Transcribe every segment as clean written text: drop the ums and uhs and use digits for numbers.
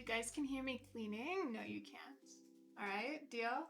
guys can hear me cleaning? No, you can't. All right, deal?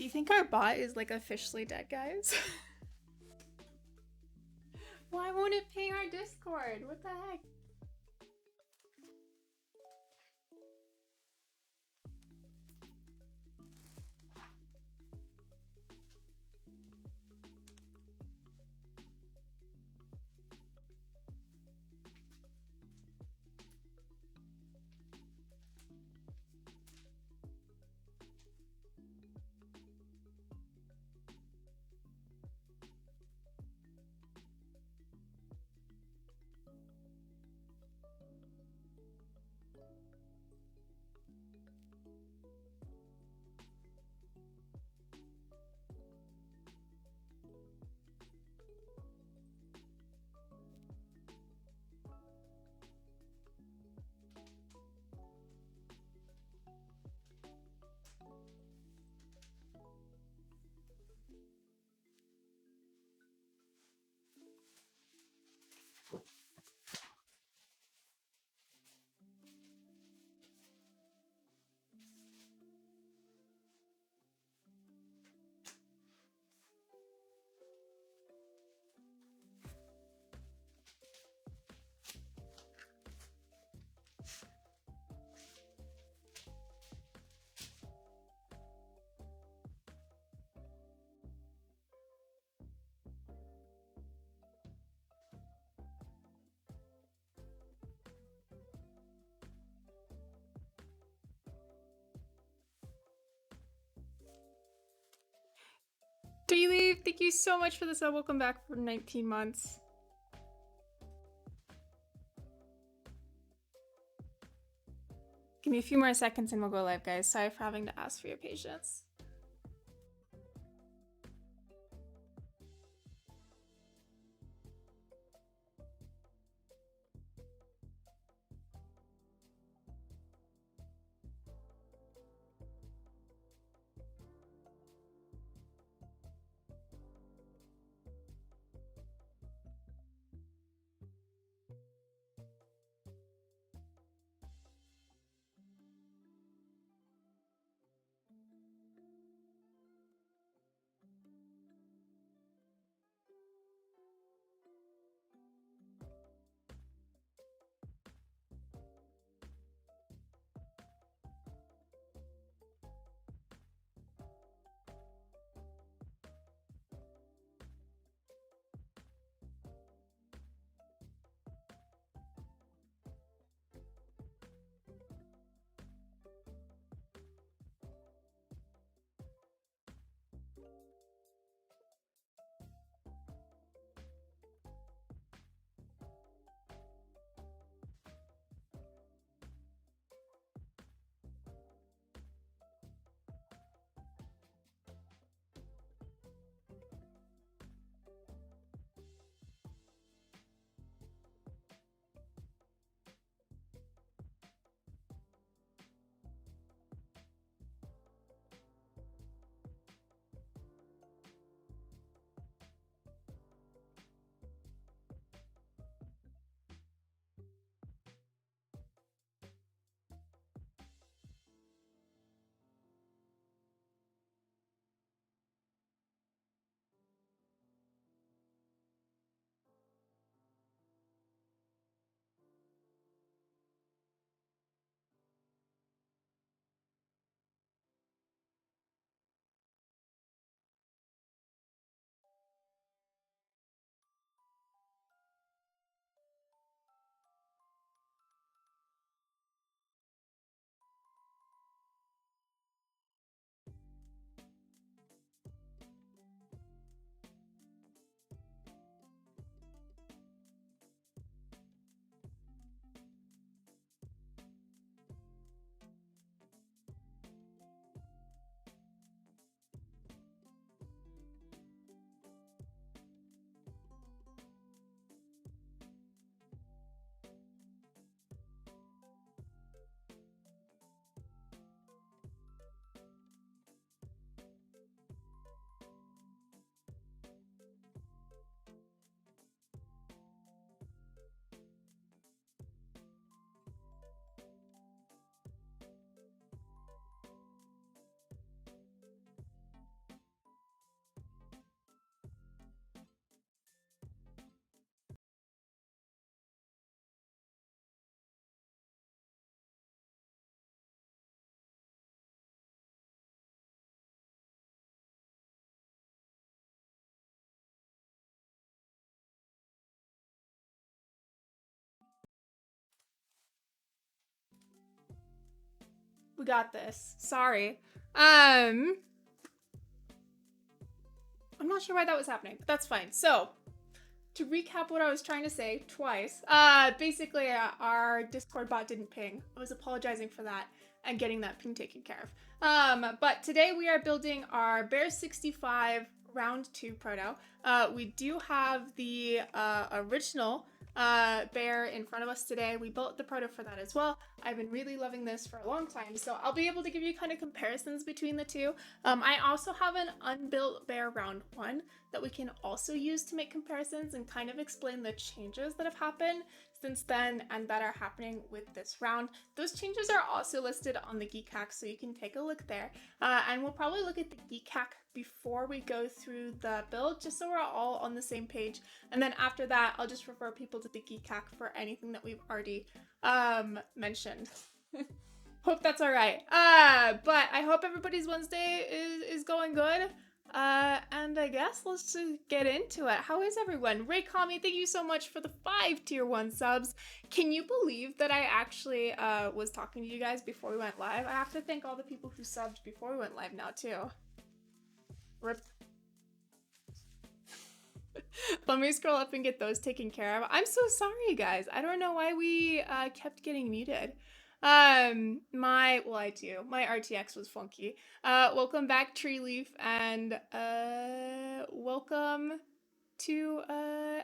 Do you think our bot is like officially dead, guys? Why won't it ping our Discord? What the heck? Leaf, thank you so much for the sub. Welcome back for 19 months. Give me a few more seconds and we'll go live, guys. Sorry for having to ask for your patience. We got this. Sorry. I'm not sure why that was happening, but that's fine. So, to recap what I was trying to say twice, basically our Discord bot didn't ping. I was apologizing for that and getting that ping taken care of. But today we are building our Bear 65 round 2 proto. We do have the original bear in front of us today. We built the proto for that as well. I've been really loving this for a long time, so I'll be able to give you kind of comparisons between the two. I also have an unbuilt bear round 1 that we can also use to make comparisons and kind of explain the changes that have happened since then and that are happening with this round. Those changes are also listed on the Geek Hack, so you can take a look there. And we'll probably look at the Geek Hack before we go through the build, just so we're all on the same page. And then after that, I'll just refer people to the Geek Hack for anything that we've already mentioned. Hope that's all right. But I hope everybody's Wednesday is going good. And I guess let's just get into it. How is everyone? Ray Kami, thank you so much for the 5 tier 1 subs. Can you believe that I actually was talking to you guys before we went live? I have to thank all the people who subbed before we went live now too. Rip. Let me scroll up and get those taken care of. I'm so sorry, guys. I don't know why we kept getting muted. My RTX was funky. Welcome back, Tree Leaf, and welcome to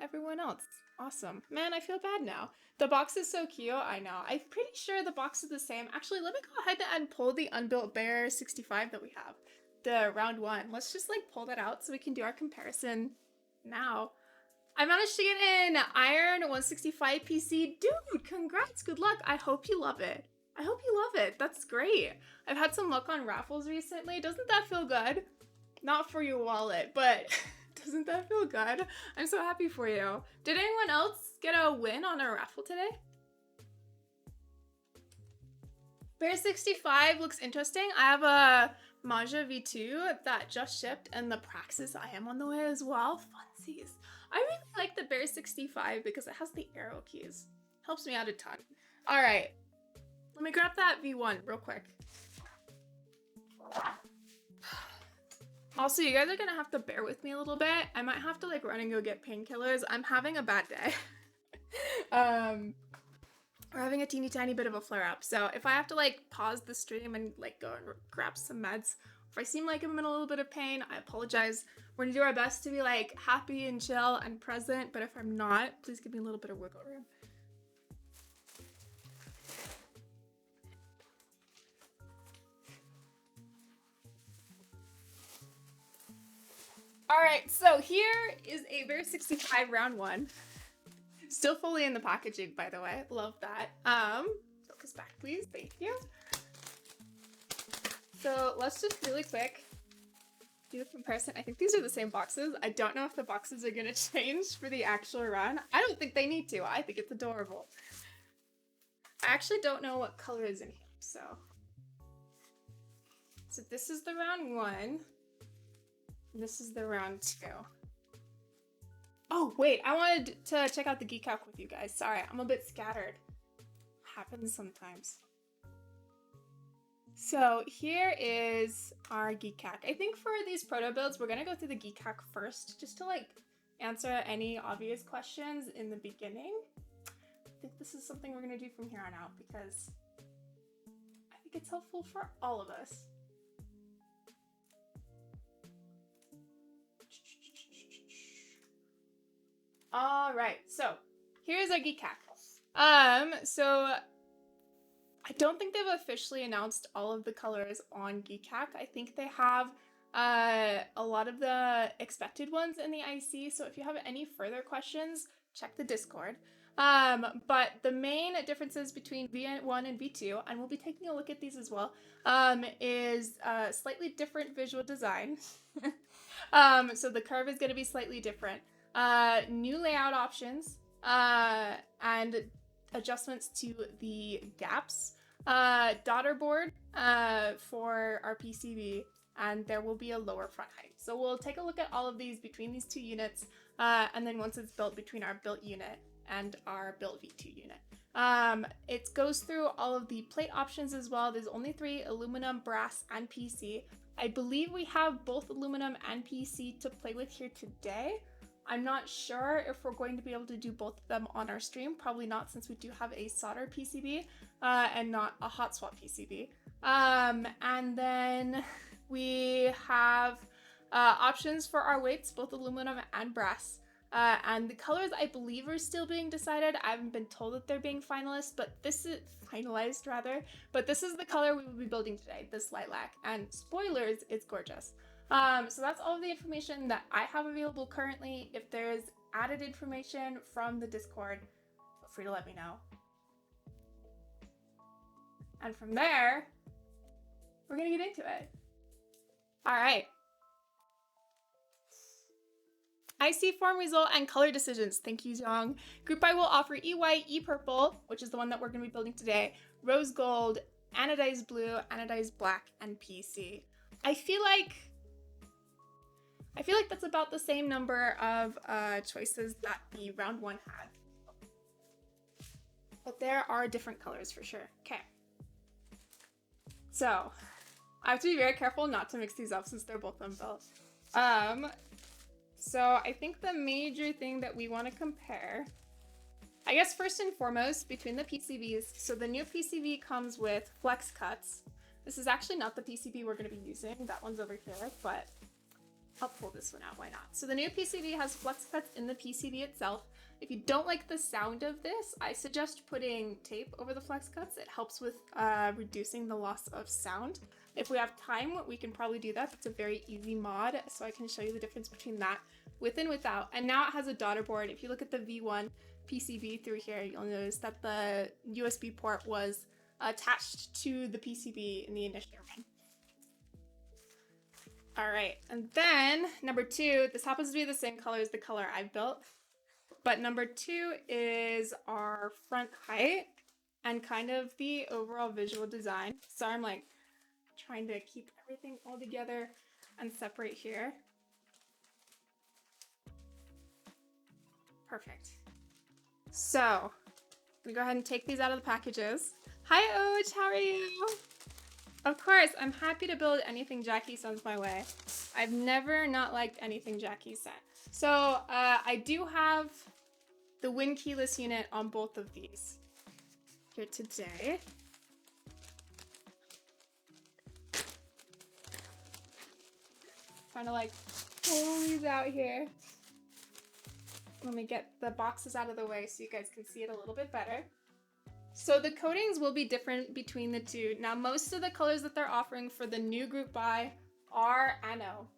everyone else. Awesome. Man, I feel bad now. The box is so cute. I know. I'm pretty sure the box is the same. Actually, let me go ahead and pull the unbuilt bear 65 that we have. The round one. Let's just like pull that out so we can do our comparison now. I managed to get an Iron 165 PC. Dude, congrats. Good luck. I hope you love it. I hope you love it. That's great. I've had some luck on raffles recently. Doesn't that feel good? Not for your wallet, but doesn't that feel good? I'm so happy for you. Did anyone else get a win on a raffle today? Bear 65 looks interesting. I have a Maja V2 that just shipped, and the Praxis I am on the way as well. Funsies. I really like the Bear 65 because it has the arrow keys. Helps me out a ton. All right, let me grab that V1 real quick. Also, you guys are gonna have to bear with me a little bit. I might have to like run and go get painkillers. I'm having a bad day. We're having a teeny tiny bit of a flare up. So if I have to like pause the stream and like go and grab some meds, if I seem like I'm in a little bit of pain, I apologize. We're gonna do our best to be like happy and chill and present, but if I'm not, please give me a little bit of wiggle room. All right, so here is a Bear 65 round one. Still fully in the packaging, by the way. Love that. Focus back, please. Thank you. So let's just really quick do a comparison. I think these are the same boxes. I don't know if the boxes are gonna change for the actual run. I don't think they need to. I think it's adorable. I actually don't know what color is in here, so this is the round one. This is the round two. Oh, wait, I wanted to check out the Geek Calc with you guys. Sorry, I'm a bit scattered. Happens sometimes. So here is our Geek Calc. I think for these proto builds, we're gonna go through the Geek Calc first, just to like answer any obvious questions in the beginning. I think this is something we're gonna do from here on out because I think it's helpful for all of us. All right, so here's our Geek Hack. So I don't think they've officially announced all of the colors on Geek Hack. I think they have a lot of the expected ones in the IC. So if you have any further questions, check the Discord. But the main differences between V1 and V2, and we'll be taking a look at these as well, is slightly different visual design. So the curve is going to be slightly different. New layout options, and adjustments to the gaps, daughter board for our PCB, and there will be a lower front height. So we'll take a look at all of these between these two units, and then once it's built, between our built unit and our built V2 unit. It goes through all of the plate options as well. There's only 3: aluminum, brass, and PC. I believe we have both aluminum and PC to play with here today. I'm not sure if we're going to be able to do both of them on our stream. Probably not, since we do have a solder PCB and not a hot swap PCB. And then we have options for our weights, both aluminum and brass. And the colors, I believe, are still being decided. I haven't been told that they're being finalized, but this is finalized rather. But this is the color we will be building today, this lilac. And spoilers, it's gorgeous. So that's all of the information that I have available currently. If there's added information from the Discord, feel free to let me know. And from there, we're gonna get into it. All right. IC form result and color decisions. Thank you, Zhang. Group I will offer E white, E purple, which is the one that we're gonna be building today, rose gold, anodized blue, anodized black, and PC. I feel like that's about the same number of choices that the round one had. But there are different colors for sure. Okay. So I have to be very careful not to mix these up since they're both unbuilt. So I think the major thing that we want to compare, I guess first and foremost, between the PCBs. So the new PCB comes with flex cuts. This is actually not the PCB we're going to be using. That one's over here, but I'll pull this one out, why not? So the new PCB has flex cuts in the PCB itself. If you don't like the sound of this, I suggest putting tape over the flex cuts. It helps with reducing the loss of sound. If we have time, we can probably do that. It's a very easy mod, so I can show you the difference between that with and without. And now it has a daughter board. If you look at the V1 PCB through here, you'll notice that the USB port was attached to the PCB in the initial run. All right, and then number 2, this happens to be the same color as the color I built, but number 2 is our front height and kind of the overall visual design. So I'm like trying to keep everything all together and separate here. Perfect. So I'm gonna go ahead and take these out of the packages. Hi Oj, how are you? Of course, I'm happy to build anything Jackie sends my way. I've never not liked anything Jackie sent. So I do have the Win keyless unit on both of these here today. Trying to like pull these out here. Let me get the boxes out of the way so you guys can see it a little bit better. So the coatings will be different between the two. Now, most of the colors that they're offering for the new group buy are Anno.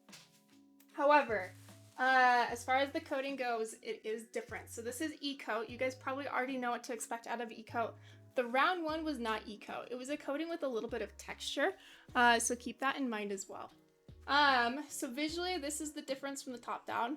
However, as far as the coating goes, it is different. So this is E-coat. You guys probably already know what to expect out of E-coat. The round one was not E-coat. It was a coating with a little bit of texture. So keep that in mind as well. So visually, this is the difference from the top down.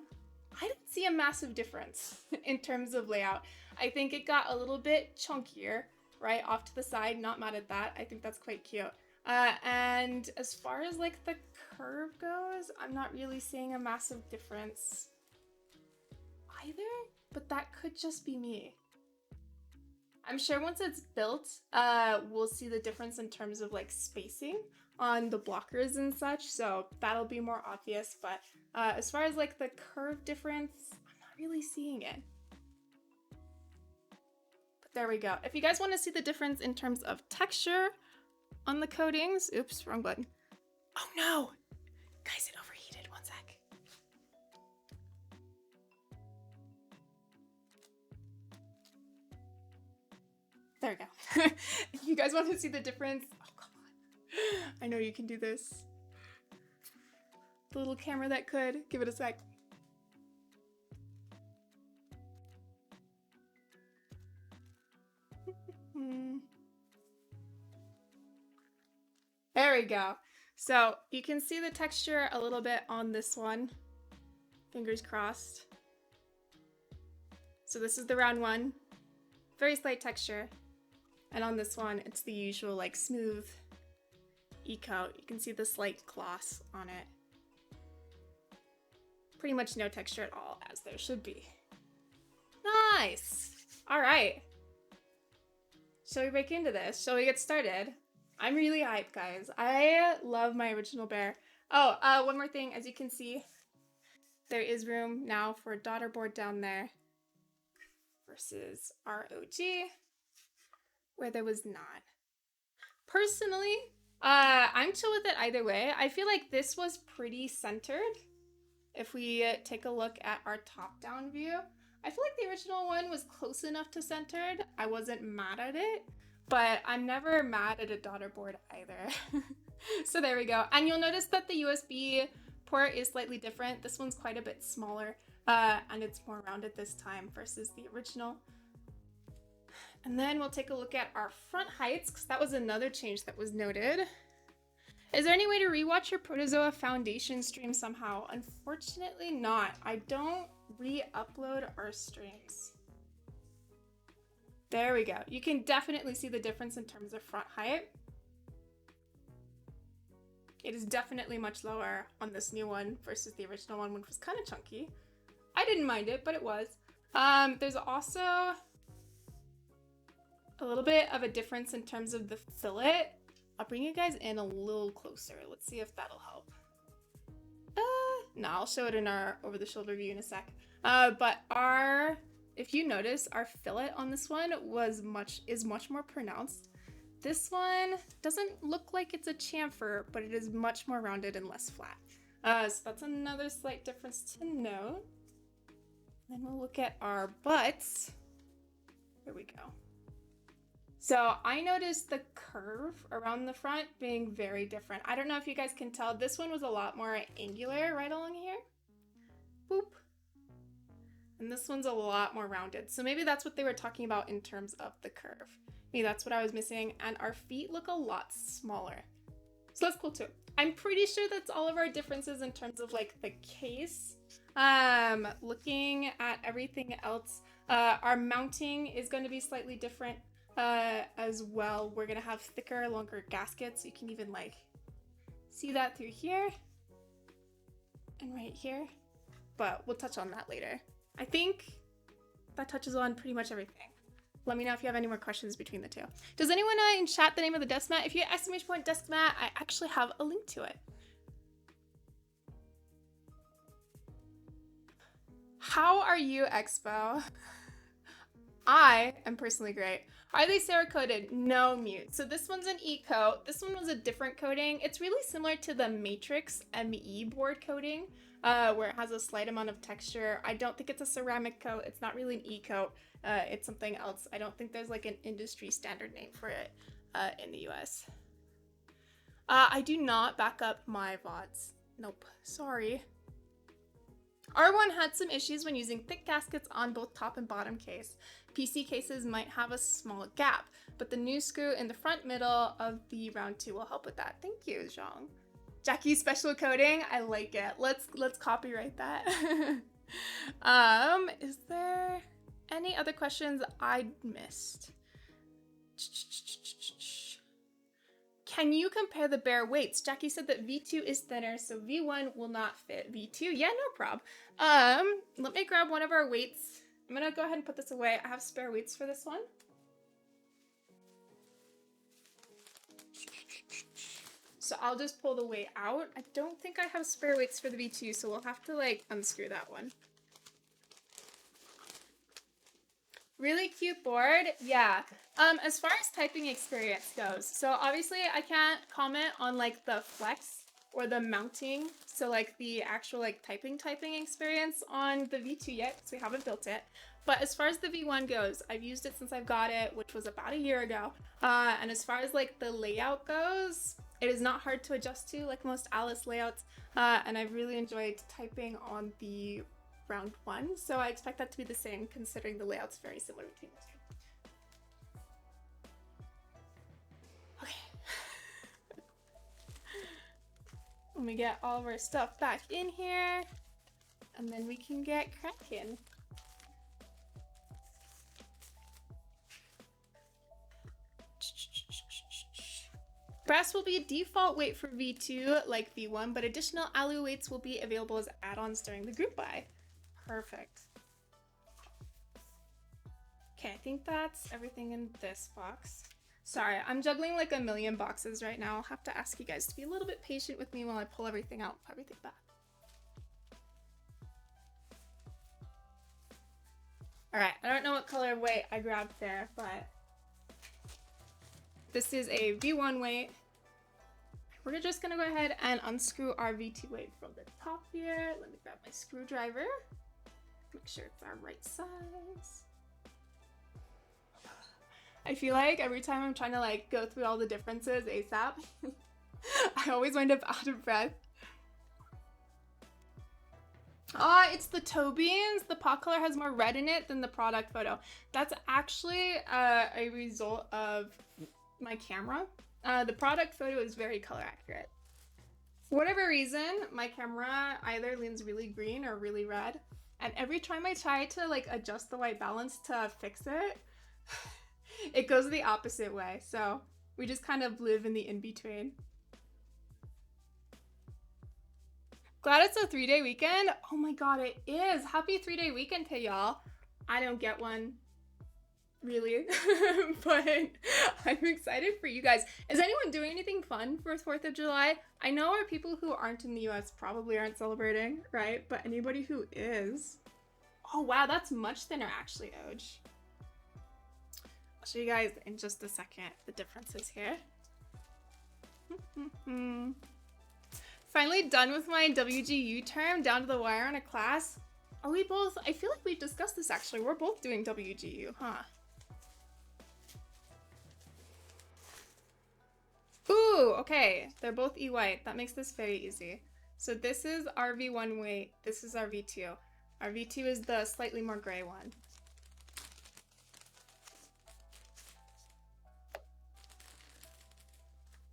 I didn't see a massive difference in terms of layout. I think it got a little bit chunkier, right, off to the side. Not mad at that. I think that's quite cute. And as far as like the curve goes, I'm not really seeing a massive difference either, but that could just be me. I'm sure once it's built, we'll see the difference in terms of like spacing on the blockers and such, so that'll be more obvious, but as far as like the curve difference, I'm not really seeing it. But there we go. If you guys want to see the difference in terms of texture on the coatings, oops, wrong button. Oh no! Guys, it overheated, one sec. There we go. If you guys want to see the difference, oh come on. I know you can do this. The little camera that could. Give it a sec. There we go. So you can see the texture a little bit on this one. Fingers crossed. So this is the round one. Very slight texture. And on this one, it's the usual like smooth E-coat. You can see the slight gloss on it. Pretty much no texture at all, as there should be. Nice! All right. Shall we break into this? Shall we get started? I'm really hyped, guys. I love my original bear. Oh, one more thing. As you can see, there is room now for a daughter board down there versus our OG, where there was not. Personally, I'm chill with it either way. I feel like this was pretty centered. If we take a look at our top-down view, I feel like the original one was close enough to centered. I wasn't mad at it, but I'm never mad at a daughter board either. So there we go. And you'll notice that the USB port is slightly different. This one's quite a bit smaller, and it's more rounded this time versus the original. And then we'll take a look at our front heights, because that was another change that was noted. Is there any way to rewatch your Protozoa Foundation stream somehow? Unfortunately not. I don't re-upload our streams. There we go. You can definitely see the difference in terms of front height. It is definitely much lower on this new one versus the original one, which was kind of chunky. I didn't mind it, but it was. There's also a little bit of a difference in terms of the fillet. I'll bring you guys in a little closer. Let's see if that'll help. No, I'll show it in our over the shoulder view in a sec. But if you notice, our fillet on this one is much more pronounced. This one doesn't look like it's a chamfer, but it is much more rounded and less flat. So that's another slight difference to note. Then we'll look at our butts. Here we go. So I noticed the curve around the front being very different. I don't know if you guys can tell. This one was a lot more angular right along here. Boop. And this one's a lot more rounded. So maybe that's what they were talking about in terms of the curve. Maybe that's what I was missing. And our feet look a lot smaller. So that's cool too. I'm pretty sure that's all of our differences in terms of like the case. Looking at everything else, our mounting is going to be slightly different as well. We're going to have thicker, longer gaskets. You can even like see that through here and right here, but we'll touch on that later. I think that touches on pretty much everything. Let me know if you have any more questions between the two. Does anyone in chat the name of the desk mat? If you exclamation point desk mat, I actually have a link to it. How are you, Expo? I am personally great. Are they Cerakoted? No, mute. So this one's an E-coat. This one was a different coating. It's really similar to the Matrix ME board coating, where it has a slight amount of texture. I don't think it's a ceramic coat. It's not really an E-coat. It's something else. I don't think there's like an industry standard name for it in the US. I do not back up my VODs. Nope, sorry. R1 had some issues when using thick gaskets on both top and bottom case. PC cases might have a small gap, but the new screw in the front middle of the round 2 will help with that. Thank you, Zhang. Jackie's special coating, I like it. Let's copyright that. Is there any other questions I missed? Can you compare the bare weights? Jackie said that V2 is thinner, so V1 will not fit V2. Yeah, no prob. Let me grab one of our weights. I'm gonna go ahead and put this away. I have spare weights for this one. So I'll just pull the weight out. I don't think I have spare weights for the V2, so we'll have to like unscrew that one. Really cute board. Yeah. As far as typing experience goes, so obviously I can't comment on like the flex or the mounting, so like the actual like typing experience on the V2 yet, because we haven't built it. But as far as the V1 goes, I've used it since I've got it, which was about a year ago. And as far as like the layout goes, it is not hard to adjust to like most Alice layouts. And I've really enjoyed typing on the round 1, so I expect that to be the same considering the layout's very similar between the two. Okay. Let me get all of our stuff back in here, and then we can get cracking. Brass will be a default weight for V2 like V1, but additional alu weights will be available as add-ons during the group buy. Perfect. Okay, I think that's everything in this box. Sorry, I'm juggling like a million boxes right now. I'll have to ask you guys to be a little bit patient with me while I pull everything out, put everything back. All right, I don't know what color weight I grabbed there, but this is a V1 weight. We're just gonna go ahead and unscrew our V2 weight from the top here. Let me grab my screwdriver. Make sure it's our right size. I feel like every time I'm trying to like go through all the differences ASAP, I always wind up out of breath. It's the toe beans. The pot color has more red in it than the product photo. That's actually a result of my camera. The product photo is very color accurate. For whatever reason, my camera either leans really green or really red. And every time I try to like adjust the white balance to fix it, it goes the opposite way. So we just kind of live in the in-between. Glad it's a 3-day weekend. Oh my God, it is. Happy 3-day weekend to y'all. I don't get one. really. But I'm excited for you guys. Is anyone doing anything fun for 4th of July? I know our people who aren't in the US probably aren't celebrating, right? But anybody who is. Oh wow, that's much thinner actually, Oj. I'll show you guys in just a second the differences here. Finally done with my WGU term, down to the wire on a class. Are we both? I feel like we discussed this actually. We're both doing WGU, huh? Ooh, okay. They're both E white. That makes this very easy. So this is our V1 weight. This is our V2. Our V2 is the slightly more gray one.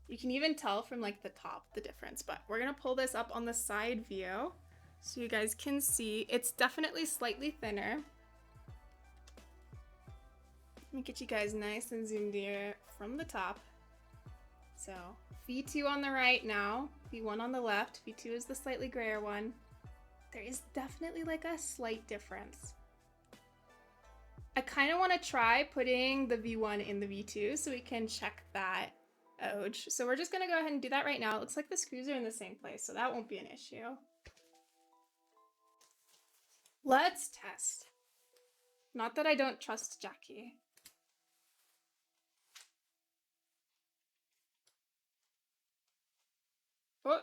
You can even tell from like the top the difference, but we're gonna pull this up on the side view so you guys can see. It's definitely slightly thinner. Let me get you guys nice and zoomed here from the top. So V2 on the right now, V1 on the left. V2 is the slightly grayer one. There is definitely like a slight difference. I kind of want to try putting the V1 in the V2 so we can check that out. So we're just going to go ahead and do that right now. It looks like the screws are in the same place, so that won't be an issue. Let's test. Not that I don't trust Jackie. Oh.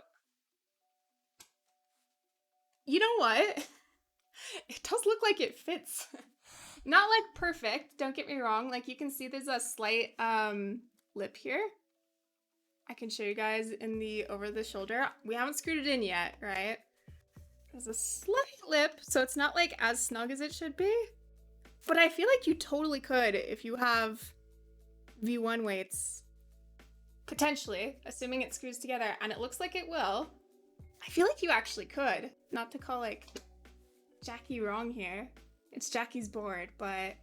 You know what? It does look like it fits. Not like perfect, don't get me wrong. Like you can see there's a slight lip here. I can show you guys in the over the shoulder. We haven't screwed it in yet, right? There's a slight lip, so it's not like as snug as it should be. But I feel like you totally could if you have V1 weights. Potentially, assuming it screws together, and it looks like it will. I feel like you actually could. Not to call like Jackie wrong here. It's Jackie's board, but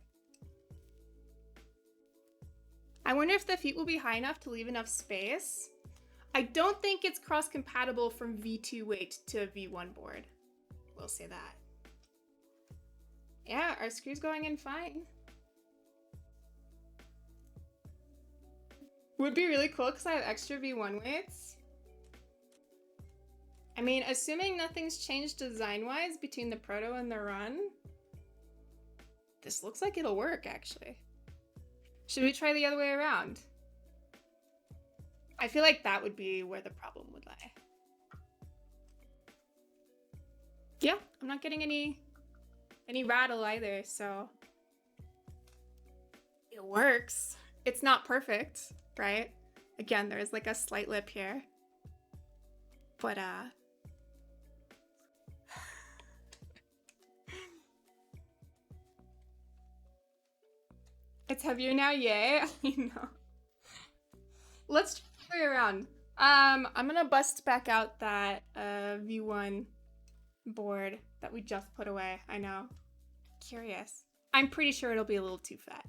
I wonder if the feet will be high enough to leave enough space. I don't think it's cross-compatible from V2 weight to V1 board. We'll say that. Yeah, our screw's going in fine. Would be really cool because I have extra V1 weights. I mean, assuming nothing's changed design-wise between the proto and the run, this looks like it'll work, actually. Should we try the other way around? I feel like that would be where the problem would lie. Yeah, I'm not getting any rattle either, so it works. It's not perfect, right? Again, there's like a slight lip here. But it's heavier now, yay. I know. Let's try the other way around. I'm gonna bust back out that V1 board that we just put away. I know. Curious. I'm pretty sure it'll be a little too fat.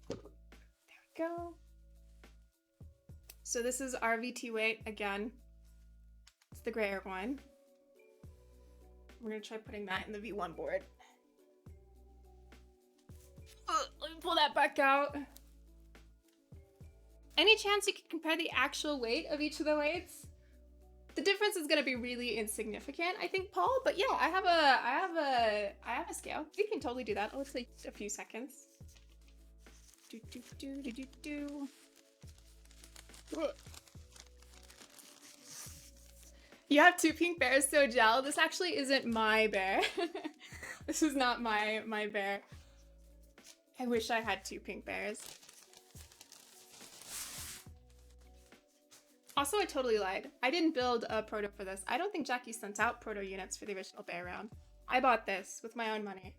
There we go. So this is our V2 weight again. It's the grayer one. We're gonna try putting that in the V1 board. Let me pull that back out. Any chance you can compare the actual weight of each of the weights? The difference is gonna be really insignificant, I think, Paul. But yeah, I have a scale. We can totally do that. It'll take a few seconds. You have 2 pink bears, so gel. This actually isn't my bear. This is not my bear. I wish I had 2 pink bears. Also, I totally lied. I didn't build a proto for this. I don't think Jackie sent out proto units for the original bear round. I bought this with my own money.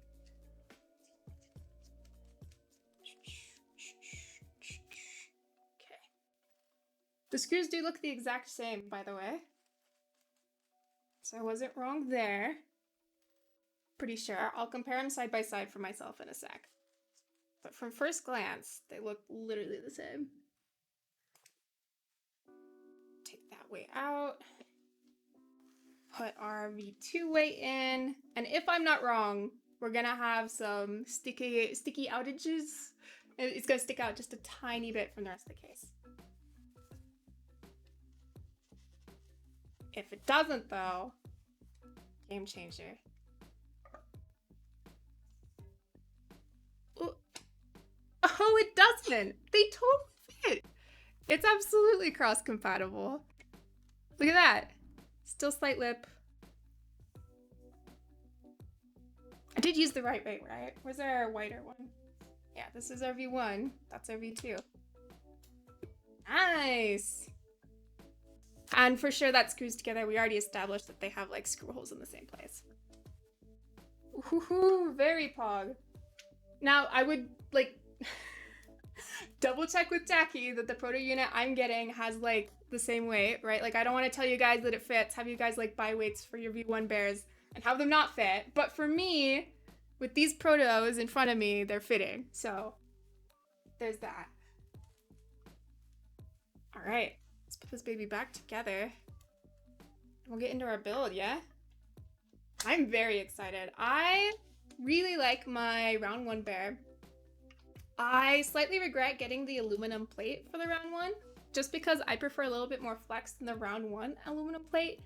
Okay. The screws do look the exact same, by the way. So I wasn't wrong there. Pretty sure. I'll compare them side by side for myself in a sec. But from first glance, they look literally the same. Take that weight out. Put our V2 weight in. And if I'm not wrong, we're gonna have some sticky outages. It's gonna stick out just a tiny bit from the rest of the case. If it doesn't though, game changer. Ooh. Oh, it doesn't! They totally fit! It's absolutely cross-compatible. Look at that. Still slight lip. I did use the right weight, right? Where's our whiter one? Yeah, this is our V1. That's our V2. Nice! And for sure that screws together. We already established that they have like screw holes in the same place. Ooh, very pog. Now I would like double check with Jackie that the proto unit I'm getting has like the same weight, right? Like I don't want to tell you guys that it fits, have you guys like buy weights for your V1 bears and have them not fit. But for me, with these protos in front of me, they're fitting. So there's that. All right, let's put this baby back together. We'll get into our build, yeah? I'm very excited. I really like my round 1 bear. I slightly regret getting the aluminum plate for the round 1, just because I prefer a little bit more flex than the round 1 aluminum plate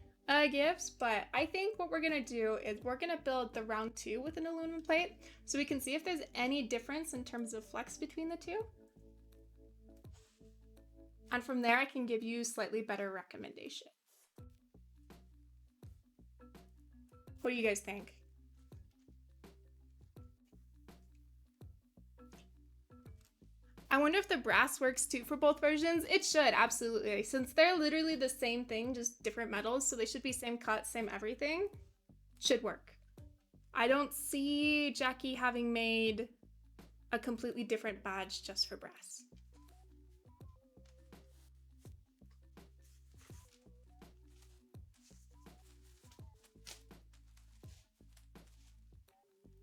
gives. But I think what we're gonna do is we're gonna build the round 2 with an aluminum plate, so we can see if there's any difference in terms of flex between the two. And from there, I can give you slightly better recommendations. What do you guys think? I wonder if the brass works too for both versions. It should, absolutely. Since they're literally the same thing, just different metals, so they should be same cut, same everything. Should work. I don't see Jackie having made a completely different badge just for brass.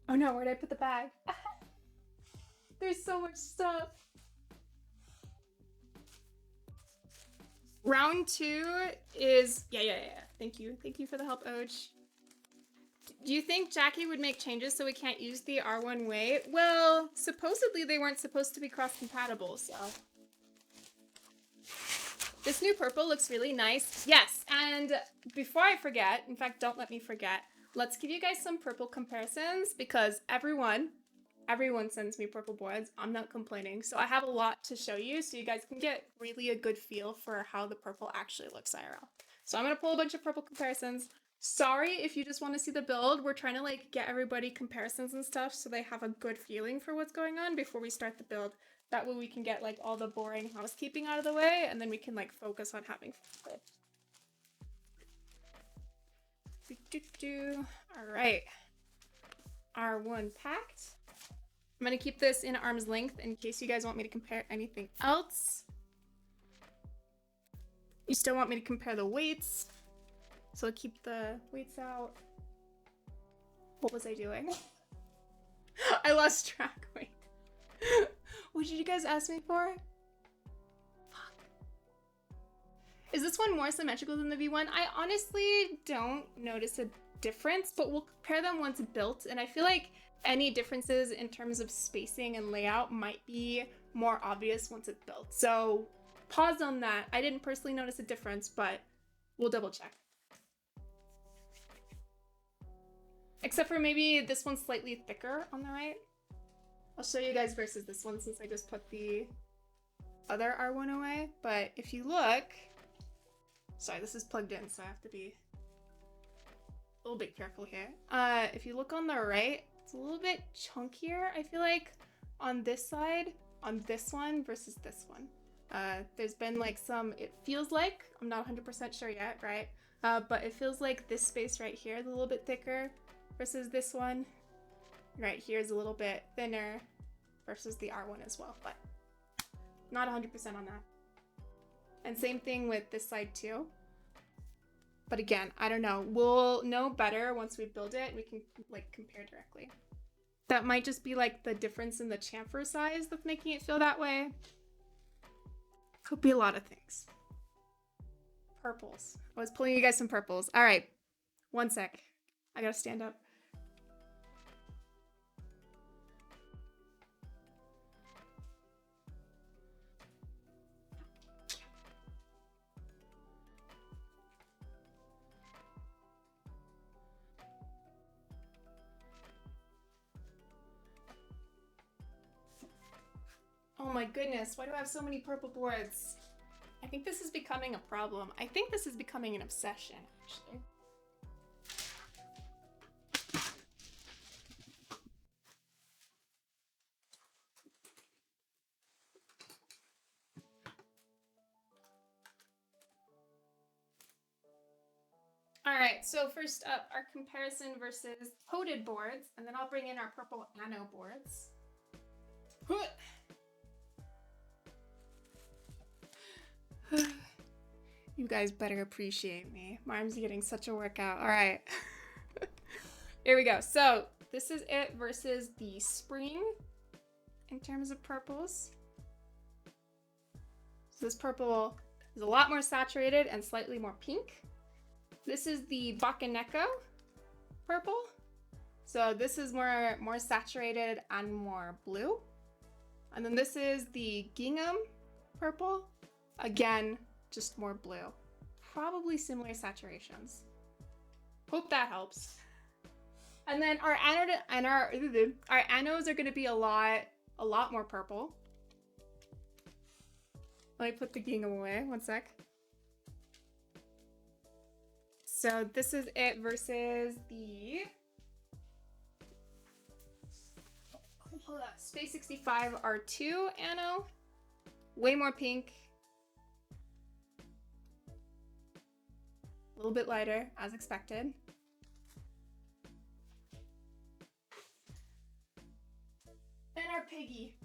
Oh no, where'd I put the bag? There's so much stuff. Round 2 is, yeah. Thank you for the help, Oj. Do you think Jackie would make changes so we can't use the R1 weight? Well, supposedly they weren't supposed to be cross-compatible, so. This new purple looks really nice. Yes, and before I forget, in fact, don't let me forget, let's give you guys some purple comparisons because everyone sends me purple boards. I'm not complaining. So I have a lot to show you so you guys can get really a good feel for how the purple actually looks IRL. So I'm going to pull a bunch of purple comparisons. Sorry if you just want to see the build. We're trying to like get everybody comparisons and stuff so they have a good feeling for what's going on before we start the build. That way we can get like all the boring housekeeping out of the way and then we can like focus on having fun. All right. R1 packed. I'm going to keep this in arm's length in case you guys want me to compare anything else. You still want me to compare the weights, so I'll keep the weights out. What was I doing? I lost track. Wait. What did you guys ask me for? Fuck. Is this one more symmetrical than the V1? I honestly don't notice a difference, but we'll compare them once built, and I feel like any differences in terms of spacing and layout might be more obvious once it's built. So pause on that. I didn't personally notice a difference, but we'll double check. Except for maybe this one's slightly thicker on the right. I'll show you guys versus this one since I just put the other R1 away. But if you look, sorry, this is plugged in, so I have to be a little bit careful here. If you look on the right, it's a little bit chunkier, I feel like, on this side, on this one versus this one. There's been like some, it feels like, I'm not 100% sure yet, right? But it feels like this space right here is a little bit thicker versus this one. Right here is a little bit thinner versus the R1 as well, but not 100% on that. And same thing with this side too. But again, I don't know. We'll know better once we build it and we can like compare directly. That might just be like the difference in the chamfer size that's making it feel that way. Could be a lot of things. Purples. I was pulling you guys some purples. All right, one sec. I gotta stand up. Oh my goodness, why do I have so many purple boards? I think this is becoming a problem. I think this is becoming an obsession, actually. All right, so first up, our comparison versus coated boards, and then I'll bring in our purple anno boards. You guys better appreciate me. My arm's getting such a workout. All right. Here we go. So this is it versus the spring in terms of purples. So this purple is a lot more saturated and slightly more pink. This is the Bakaneko purple. So this is more saturated and more blue. And then this is the gingham purple. Again, just more blue. Probably similar saturations. Hope that helps. And then our anodes are going to be a lot more purple. Let me put the gingham away, one sec. So this is it versus the Space 65 R2 Anno. Way more pink. A little bit lighter, as expected. And our Piggy.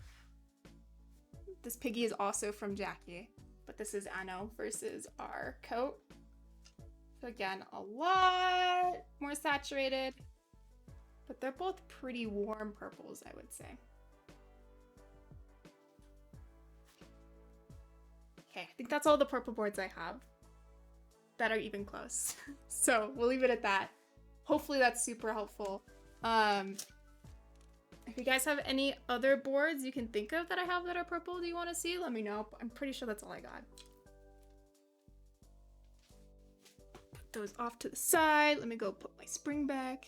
This Piggy is also from Jackie, but this is Anno versus our coat. So again, a lot more saturated, but they're both pretty warm purples, I would say. Okay, I think that's all the purple boards I have that are even close. So we'll leave it at that. Hopefully that's super helpful. If you guys have any other boards you can think of that I have that are purple that you want to see, let me know. I'm pretty sure that's all I got. Put those off to the side. Let me go put my spring back.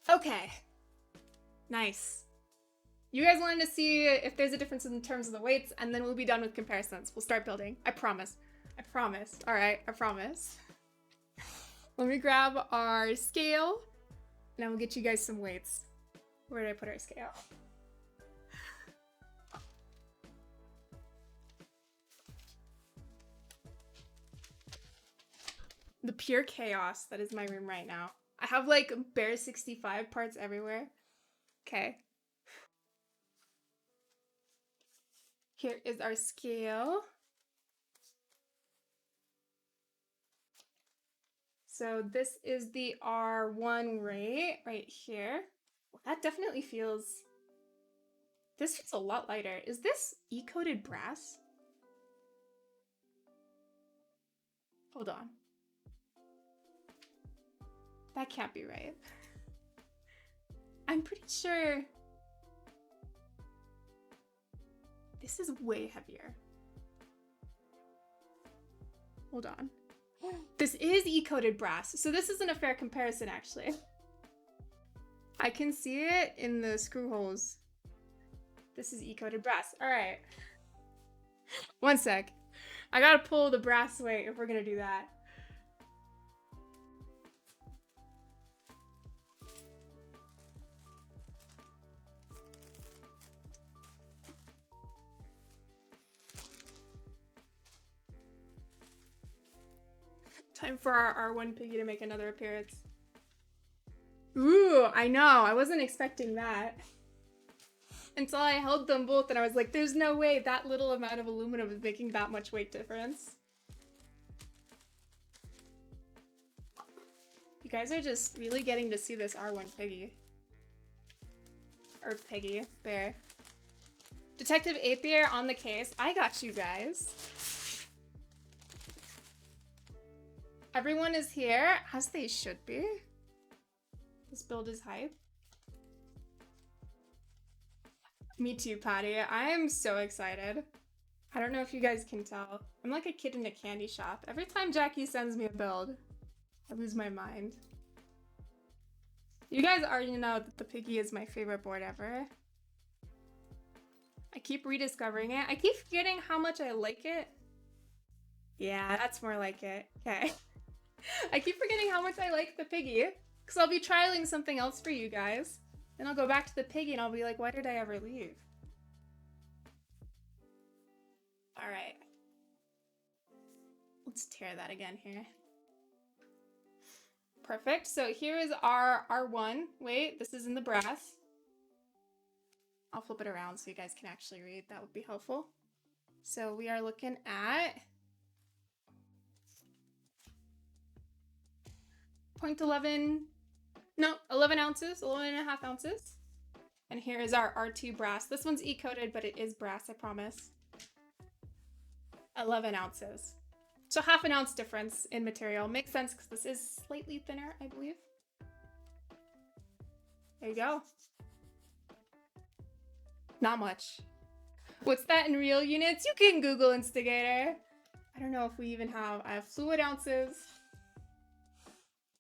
Okay, nice. You guys wanted to see if there's a difference in terms of the weights, and then we'll be done with comparisons. We'll start building. I promise. I promise. All right, I promise. Let me grab our scale, and I will get you guys some weights. Where did I put our scale? The pure chaos that is my room right now. I have like bare 65 parts everywhere. Okay. Here is our scale. So this is the R1 rate right here. Well, that definitely feels, this feels a lot lighter. Is this E-coated brass? Hold on. That can't be right. I'm pretty sure this is way heavier. Hold on. This is E-coated brass, so this isn't a fair comparison, actually. I can see it in the screw holes. This is E-coated brass. All right. One sec. I gotta pull the brass weight if we're gonna do that. Time for our R1 Piggy to make another appearance. Ooh, I know. I wasn't expecting that. Until I held them both and I was like, there's no way that little amount of aluminum is making that much weight difference. You guys are just really getting to see this R1 Piggy. Or Piggy, there. Detective Apier on the case. I got you guys. Everyone is here, as they should be. This build is hype. Me too, Patty. I am so excited. I don't know if you guys can tell. I'm like a kid in a candy shop. Every time Jackie sends me a build, I lose my mind. You guys already know that the Piggy is my favorite board ever. I keep rediscovering it. I keep forgetting how much I like it. Yeah, that's more like it. Okay. I keep forgetting how much I like the Piggy, because I'll be trialing something else for you guys. Then I'll go back to the Piggy and I'll be like, why did I ever leave? All right. Let's tear that again here. Perfect. So here is our R1. Wait, this is in the brass. I'll flip it around so you guys can actually read. That would be helpful. So we are looking at 0.11, no, 11 ounces, 11 and a half ounces. And here is our R2 brass. This one's E-coated, but it is brass, I promise. 11 ounces. So half an ounce difference in material. Makes sense because this is slightly thinner, I believe. There you go. Not much. What's that in real units? You can Google Instigator. I don't know if we even have... I have fluid ounces.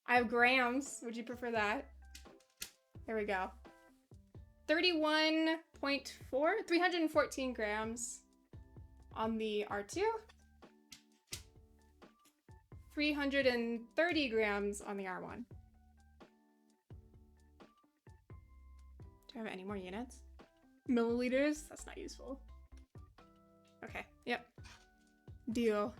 I have grams. Would you prefer that? There we go. 31.4, 314 grams on the R2. 330 grams on the R1. Do I have any more units? Milliliters? That's not useful. Okay, yep. Deal.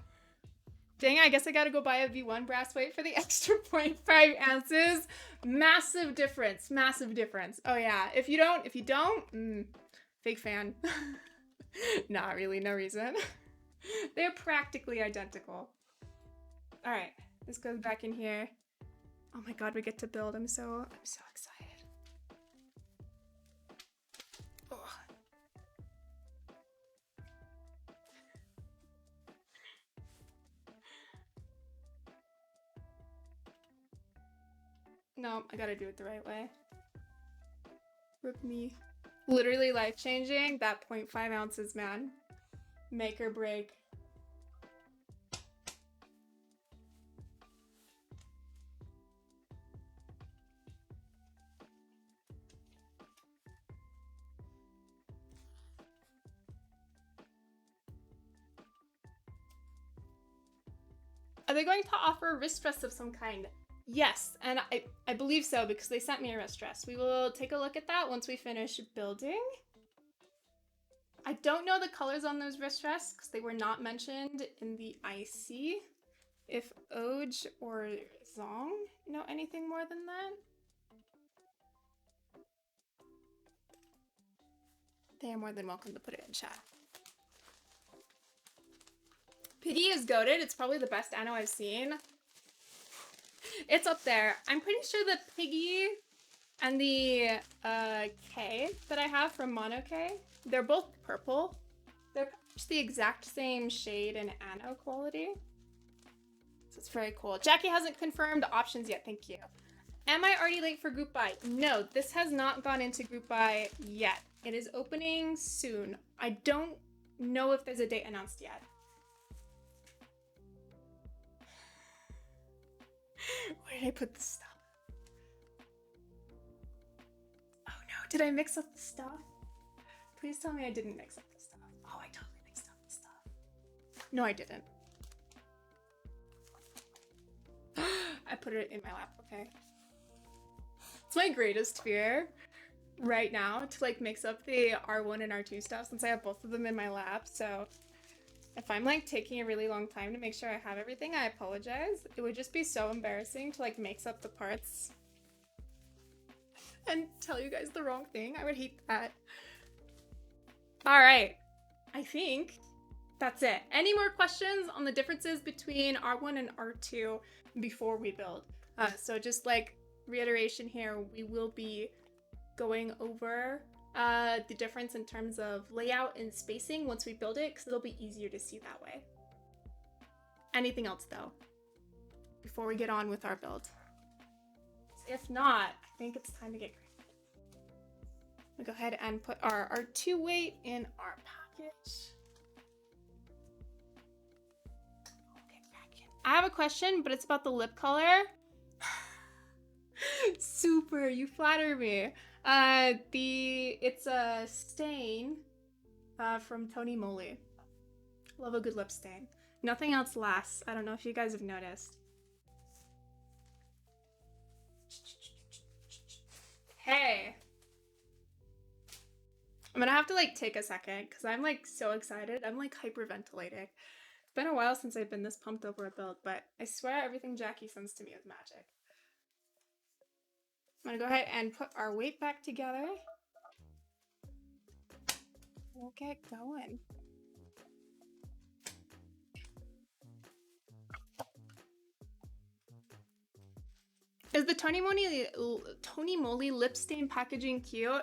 Dang, I guess I gotta go buy a V1 brass weight for the extra 0.5 ounces. Massive difference, massive difference. Oh yeah, if you don't, fake fan. Not really, no reason. They're practically identical. All right, this goes back in here. Oh my God, we get to build. I'm so excited. Oh. No, I gotta do it the right way. Rip me. Literally life-changing. That 0.5 ounces, man. Make or break. Are they going to offer a wrist dress of some kind? Yes, and I believe so because they sent me a wrist dress. We will take a look at that once we finish building. I don't know the colors on those wrist dress because they were not mentioned in the IC. If Oj or Zong know anything more than that? They are more than welcome to put it in chat. Piggy is goated. It's probably the best Anno I've seen. It's up there. I'm pretty sure the Piggy and the K that I have from Mono K, they're both purple. They're just the exact same shade and Anno quality. So it's very cool. Jackie hasn't confirmed options yet. Thank you. Am I already late for group buy? No, this has not gone into group buy yet. It is opening soon. I don't know if there's a date announced yet. Where did I put the stuff? Oh no, did I mix up the stuff? Please tell me I didn't mix up the stuff. Oh, I totally mixed up the stuff. No, I didn't. I put it in my lap, okay. It's my greatest fear right now to like mix up the R1 and R2 stuff since I have both of them in my lap, so if I'm like taking a really long time to make sure I have everything, I apologize. It would just be so embarrassing to like mix up the parts and tell you guys the wrong thing. I would hate that. All right, I think that's it. Any more questions on the differences between R1 and R2 before we build? So just like reiteration here, we will be going over the difference in terms of layout and spacing once we build it, because it'll be easier to see that way. Anything else though, before we get on with our build? If not, I think it's time to get crazy. We'll go ahead and put our R2 weight in our package. I have a question, but it's about the lip color. Super, you flatter me. It's a stain from Tony Moly. Love a good lip stain. Nothing else lasts. I don't know if you guys have noticed. Hey. I'm gonna have to like take a second because I'm like so excited. I'm like hyperventilating. It's been a while since I've been this pumped over a build, but I swear everything Jackie sends to me is magic. I'm gonna go ahead and put our weight back together. We'll get going. Is the Tony Moly lip stain packaging cute?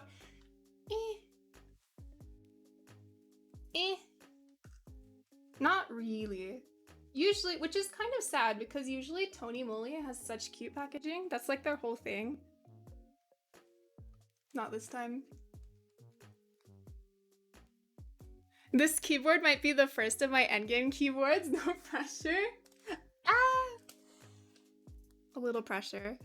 Not really. Usually, which is kind of sad because usually Tony Moly has such cute packaging. That's like their whole thing. Not this time. This keyboard might be the first of my endgame keyboards. No pressure. Ah! A little pressure.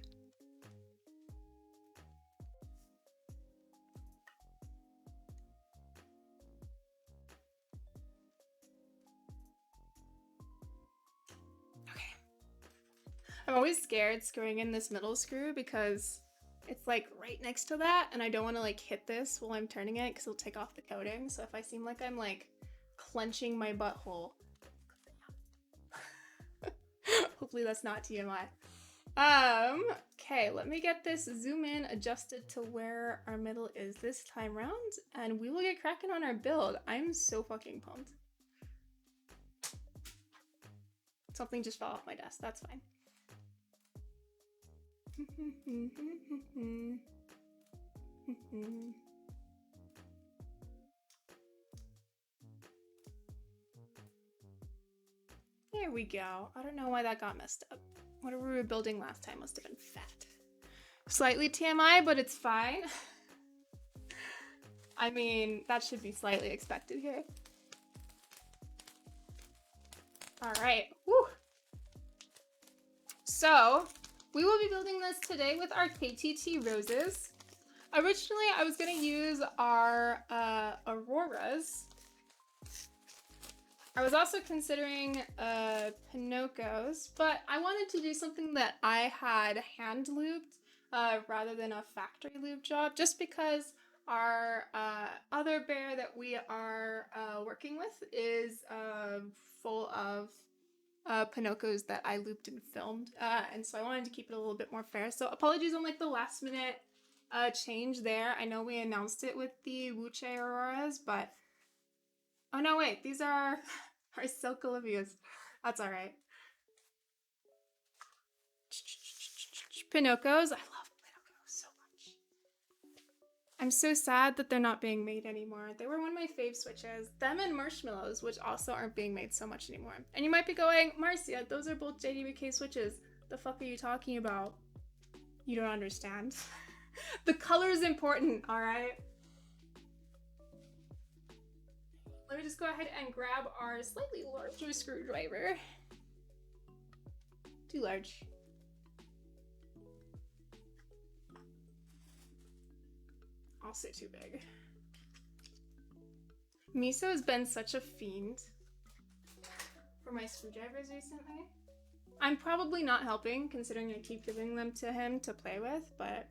Okay. I'm always scared screwing in this middle screw because it's like right next to that and I don't want to like hit this while I'm turning it because it'll take off the coating. So if I seem like I'm like clenching my butthole, hopefully that's not TMI. Okay, let me get this zoom in adjusted to where our middle is this time round and we will get cracking on our build. I'm so fucking pumped. Something just fell off my desk, that's fine. There we go. I don't know why that got messed up. Whatever we were building last time must have been fat. Slightly TMI, but it's fine. I mean, that should be slightly expected here. All right. Woo. So, we will be building this today with our KTT roses. Originally, I was going to use our Auroras. I was also considering Pinocchos, but I wanted to do something that I had hand lubed rather than a factory lube job, just because our other bear that we are working with is full of Pinocchos that I looped and filmed, and so I wanted to keep it a little bit more fair. So apologies on like the last minute change there. I know we announced it with the Wuche Auroras, but oh no, wait, these are our Silk Olivias. That's all right. Pinocchos, I love Pinocchos so much. I'm so sad that they're not being made anymore. They were one of my fave switches. Them and marshmallows, which also aren't being made so much anymore. And you might be going, Marcia, those are both JDBK switches. The fuck are you talking about? You don't understand. The color is important, all right? Let me just go ahead and grab our slightly larger screwdriver. Too large. Also too big. Miso has been such a fiend for my screwdrivers recently. I'm probably not helping considering I keep giving them to him to play with, but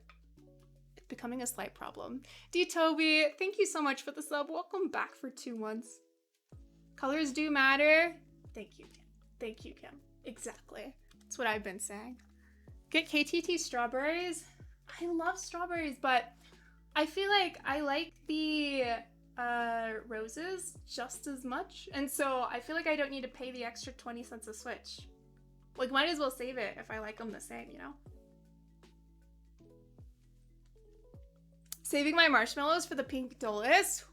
it's becoming a slight problem. D Toby, thank you so much for the sub. Welcome back for 2 months. Colors do matter. Thank you, Kim. Thank you, Kim. Exactly. That's what I've been saying. Get KTT strawberries. I love strawberries, but I feel like I like the roses just as much. And so I feel like I don't need to pay the extra 20 cents a switch. Like, might as well save it if I like them the same, you know? Saving my marshmallows for the pink Dolus.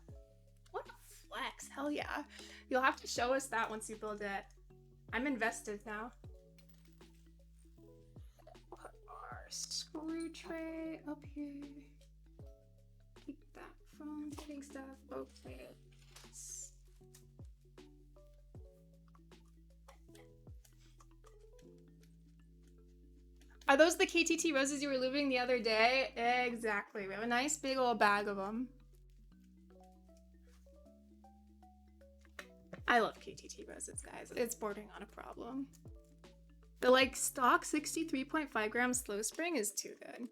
What a flex. Hell yeah. You'll have to show us that once you build it. I'm invested now. Put our screw tray up here. Keep that from getting stuff. Okay. Are those the KTT roses you were lubing the other day? Exactly. We have a nice big old bag of them. I love KTT roses, guys. It's bordering on a problem. The like stock 63.5 gram slow spring is too good.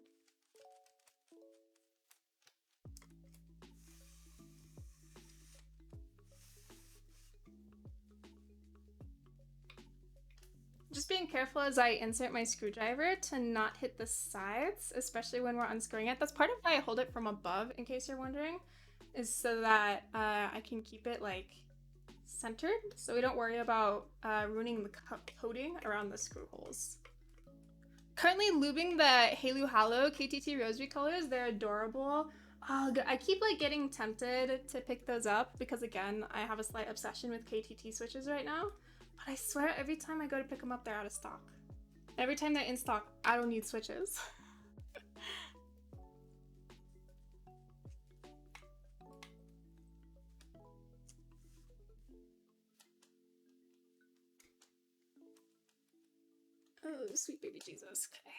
Just being careful as I insert my screwdriver to not hit the sides, especially when we're unscrewing it. That's part of why I hold it from above, in case you're wondering, is so that I can keep it like centered, so we don't worry about ruining the coating around the screw holes. Currently lubing the Halu Halo KTT Rosary colors. They're adorable. I keep like getting tempted to pick those up because again, I have a slight obsession with KTT switches right now. But I swear every time I go to pick them up, they're out of stock. Every time they're in stock, I don't need switches. Oh, sweet baby Jesus. Okay.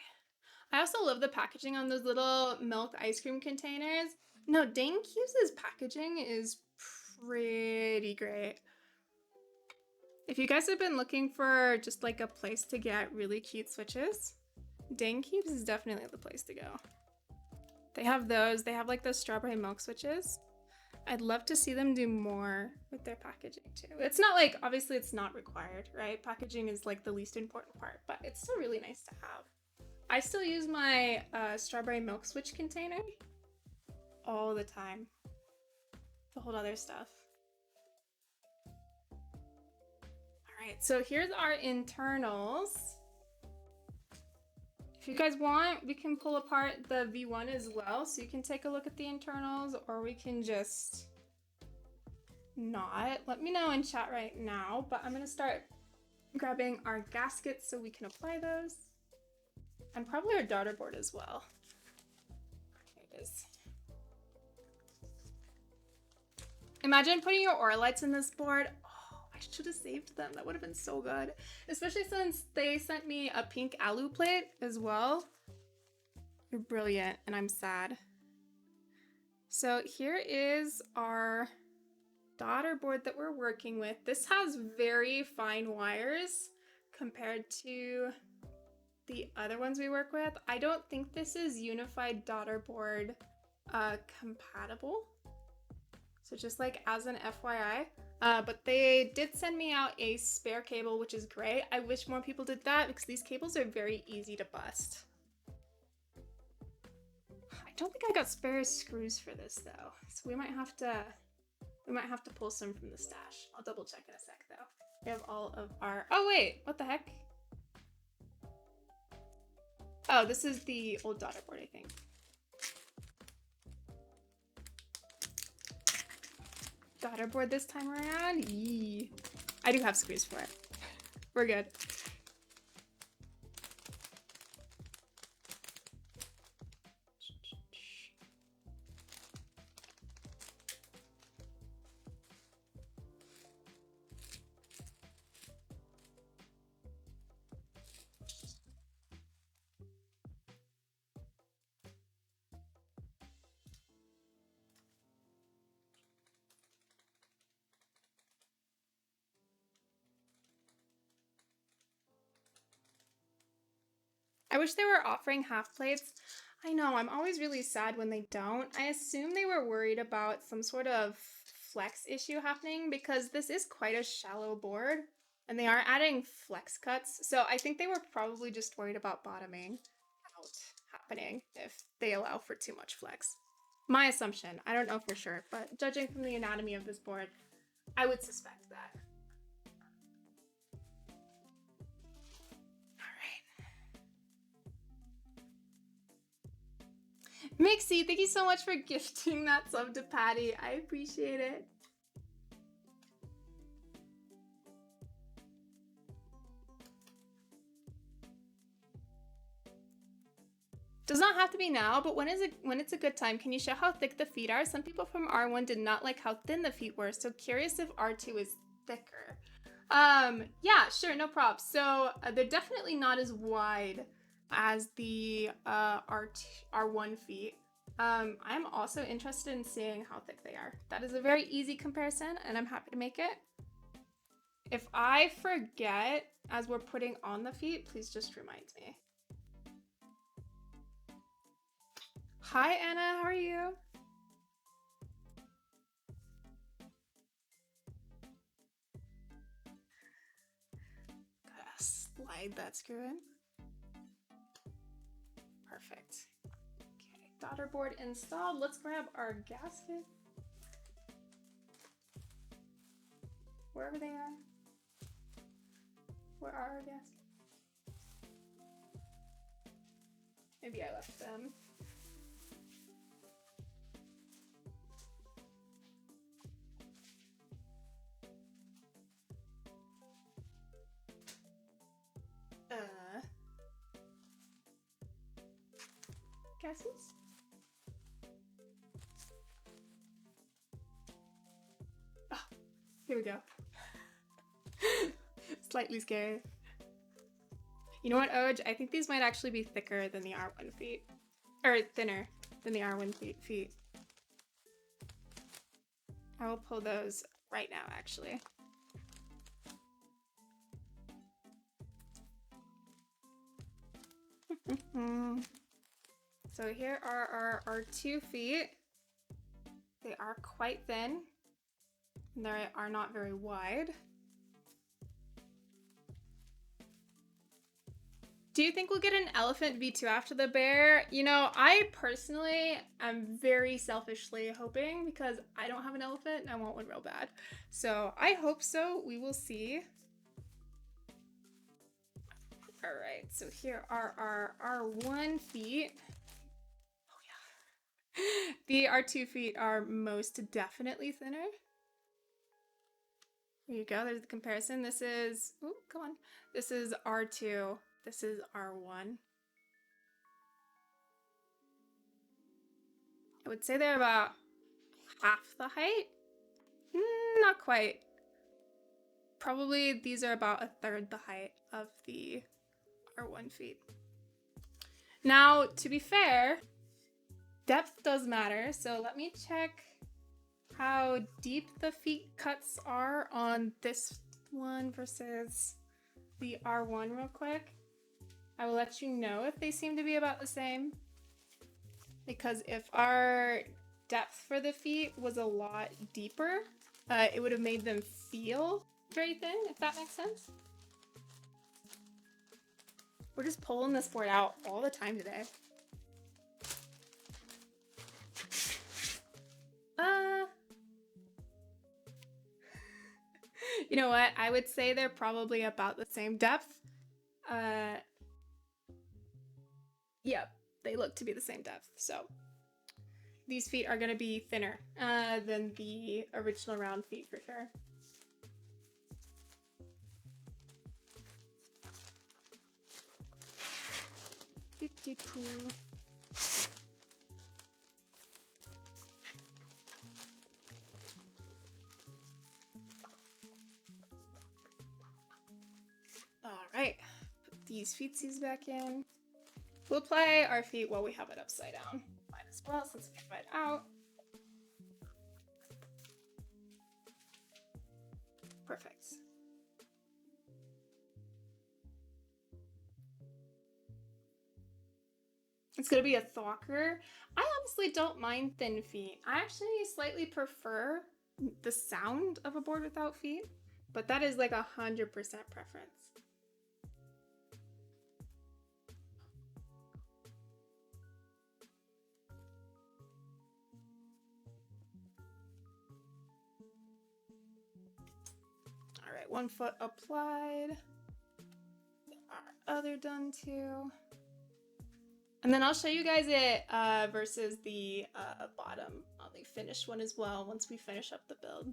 I also love the packaging on those little milk ice cream containers. No, Dane Cube's packaging is pretty great. If you guys have been looking for just like a place to get really cute switches, Dane Cubes is definitely the place to go. They have those. They have like those strawberry milk switches. I'd love to see them do more with their packaging too. It's not like, obviously it's not required, right? Packaging is like the least important part, but it's still really nice to have. I still use my strawberry milk switch container all the time to hold other stuff. All right, so here's our internals. If you guys want, we can pull apart the V1 as well, so you can take a look at the internals, or we can just not. Let me know in chat right now, but I'm gonna start grabbing our gaskets so we can apply those. And probably our daughter board as well. Here it is. Imagine putting your aura lights in this board. Oh, I should have saved them. That would have been so good. Especially since they sent me a pink alu plate as well. You're brilliant, and I'm sad. So here is our daughter board that we're working with. This has very fine wires compared to the other ones we work with. I don't think this is unified daughter board compatible. So just like as an FYI, but they did send me out a spare cable, which is great. I wish more people did that because these cables are very easy to bust. I don't think I got spare screws for this though. So we might have to pull some from the stash. I'll double check in a sec though. We have all of our, oh wait, what the heck? Oh, this is the old daughter board, I think. Daughter board this time around? Yee. I do have screws for it. We're good. I wish they were offering half plates. I know, I'm always really sad when they don't. I assume they were worried about some sort of flex issue happening because this is quite a shallow board and they are adding flex cuts. So I think they were probably just worried about bottoming out happening if they allow for too much flex. My assumption, I don't know for sure, but judging from the anatomy of this board, I would suspect that. Mixie, thank you so much for gifting that sub to Patty. I appreciate it. Does not have to be now, but when it's a good time, can you show how thick the feet are? Some people from R1 did not like how thin the feet were, so curious if R2 is thicker. Yeah, sure, no props. So they're definitely not as wide as the R1 feet. I'm also interested in seeing how thick they are. That is a very easy comparison, and I'm happy to make it. If I forget as we're putting on the feet, please just remind me. Hi, Anna, how are you? Gotta slide that screw in. Perfect. Okay, daughter board installed. Let's grab our gasket. Wherever they are. Where are our gaskets? Maybe I left them. Gaskets? Oh, here we go. Slightly scary. You know what, Oj? I think these might actually be thicker than the R1 feet. Or thinner than the R1 feet. I will pull those right now, actually. So here are our 2 feet. They are quite thin. They are not very wide. Do you think we'll get an elephant V2 after the bear? You know, I personally am very selfishly hoping, because I don't have an elephant and I want one real bad. So I hope so. We will see. All right, so here are our R1 feet. Oh yeah. The R2 feet are most definitely thinner. There you go, there's the comparison. This is, ooh, come on. This is R2, this is R1. I would say they're about half the height. Not quite. Probably these are about a third the height of the R1 feet. Now, to be fair, depth does matter. So let me check how deep the feet cuts are on this one versus the R1 real quick. I will let you know if they seem to be about the same. Because if our depth for the feet was a lot deeper, it would have made them feel very thin, if that makes sense. We're just pulling this board out all the time today. You know what? I would say they're probably about the same depth. Yep, they look to be the same depth. So these feet are going to be thinner than the original round feet for sure. All right, put these feetsies back in. We'll apply our feet while we have it upside down. Might as well, since we have it out. Perfect. It's gonna be a Thwacker. I honestly don't mind thin feet. I actually slightly prefer the sound of a board without feet, but that is like 100% preference. All right, 1 foot applied. Our other done too. And then I'll show you guys it versus the bottom on the finished one as well once we finish up the build.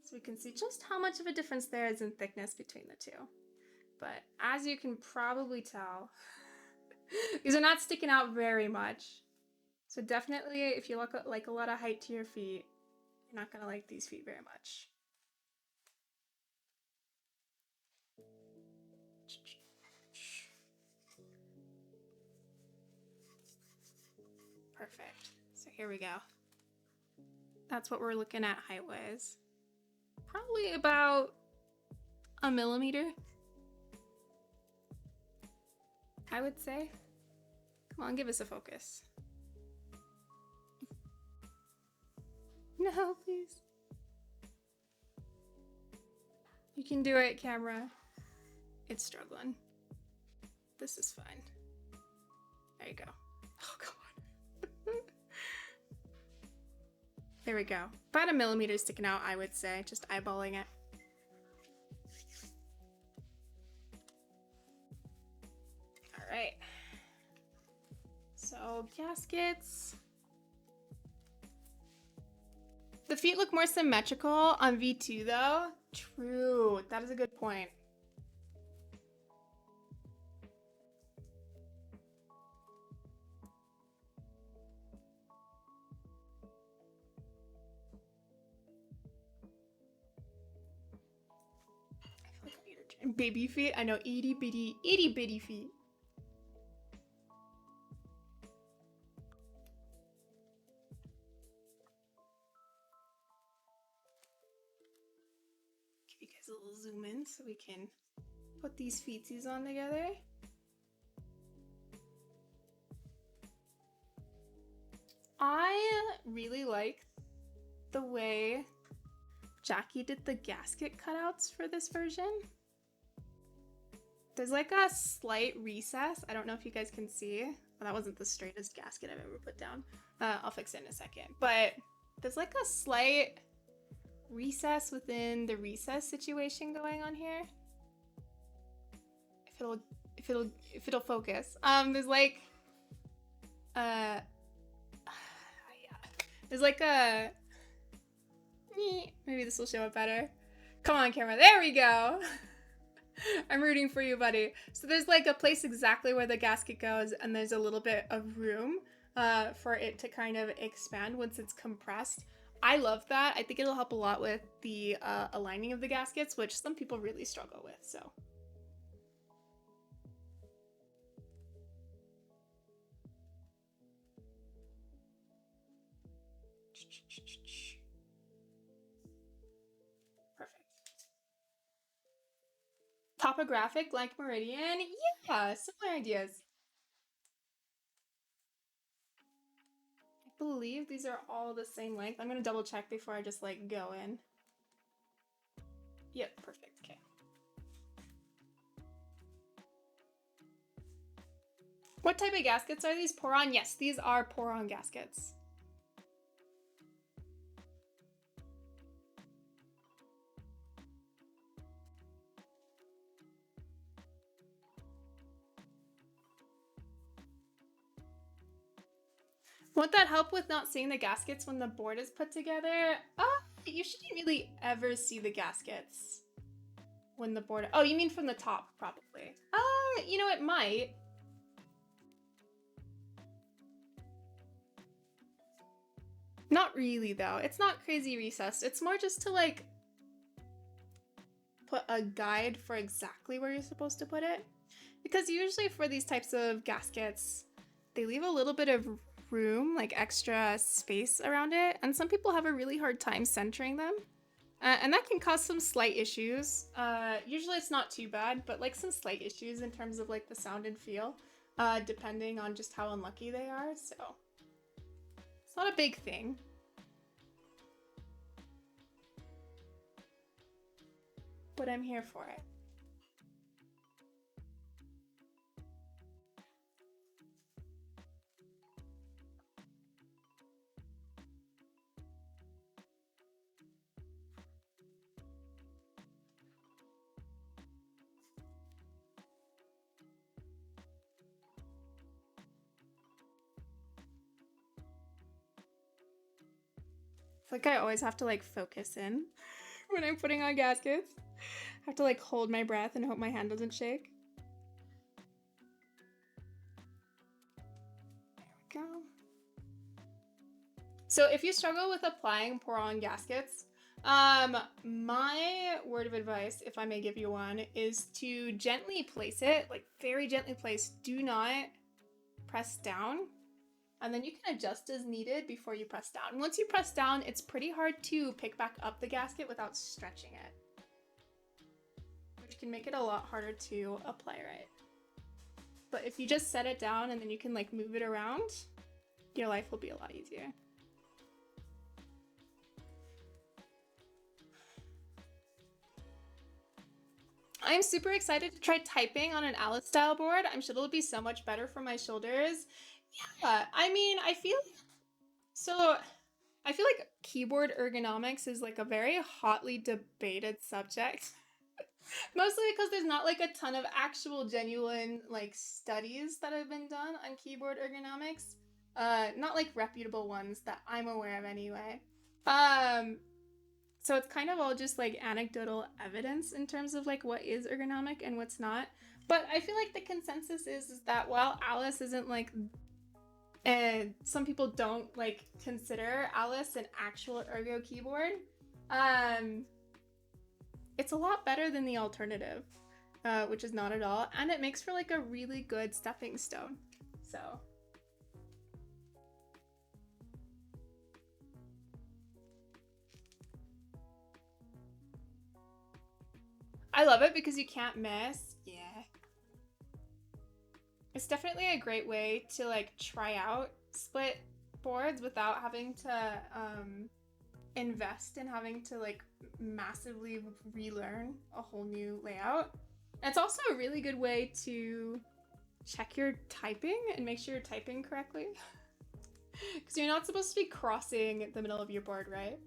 So we can see just how much of a difference there is in thickness between the two. But as you can probably tell, these are not sticking out very much. So definitely, if you look at like a lot of height to your feet, you're not gonna like these feet very much. Perfect. So here we go. That's what we're looking at height-wise. Probably about a millimeter, I would say. Come on, give us a focus. No, please. You can do it, camera. It's struggling. This is fine. There you go. Oh, come on. There we go. About a millimeter sticking out, I would say. Just eyeballing it. All right. So, gaskets. The feet look more symmetrical on V2 though. True. That is a good point. Baby feet? I know, itty bitty feet. Give you guys a little zoom in so we can put these feetsies on together. I really like the way Jackie did the gasket cutouts for this version. There's like a slight recess. I don't know if you guys can see. Well, that wasn't the straightest gasket I've ever put down. I'll fix it in a second. But there's like a slight recess within the recess situation going on here. If it'll focus. There's like yeah. There's like a maybe this will show it better. Come on, camera. There we go. I'm rooting for you, buddy. So there's like a place exactly where the gasket goes, and there's a little bit of room for it to kind of expand once it's compressed. I love that. I think it'll help a lot with the aligning of the gaskets, which some people really struggle with, so. Topographic like meridian? Yeah, similar ideas. I believe these are all the same length. I'm gonna double check before I just like go in. Yep, perfect, okay. What type of gaskets are these? Pour-on? Yes, these are pour-on gaskets. Won't that help with not seeing the gaskets when the board is put together? You shouldn't really ever see the gaskets when the board... Oh, you mean from the top, probably. You know, it might. Not really, though. It's not crazy recessed. It's more just to, like, put a guide for exactly where you're supposed to put it. Because usually for these types of gaskets, they leave a little bit of room, like extra space around it, and some people have a really hard time centering them. And that can cause some slight issues. Usually it's not too bad, but like some slight issues in terms of like the sound and feel, depending on just how unlucky they are, so it's not a big thing. But I'm here for it. It's like I always have to like focus in when I'm putting on gaskets. I have to like hold my breath and hope my hand doesn't shake. There we go. So if you struggle with applying pour-on gaskets, my word of advice, if I may give you one, is to gently place it, like very gently place. Do not press down. and then you can adjust as needed before you press down. Once you press down, it's pretty hard to pick back up the gasket without stretching it, which can make it a lot harder to apply right. But if you just set it down and then you can like move it around, your life will be a lot easier. I'm super excited to try typing on an Alice style board. I'm sure it'll be so much better for my shoulders. Yeah, I mean, I feel like keyboard ergonomics is like a very hotly debated subject. Mostly because there's not like a ton of actual genuine like studies that have been done on keyboard ergonomics. Not like reputable ones that I'm aware of anyway. So it's kind of all just like anecdotal evidence in terms of like what is ergonomic and what's not. But I feel like the consensus is that while Alice isn't like, and some people don't like consider Alice an actual ergo keyboard, it's a lot better than the alternative, which is not at all, and it makes for like a really good stepping stone. So I love it because you can't miss. Yeah. It's definitely a great way to like try out split boards without having to invest in having to like massively relearn a whole new layout. And it's also a really good way to check your typing and make sure you're typing correctly. Because you're not supposed to be crossing the middle of your board, right?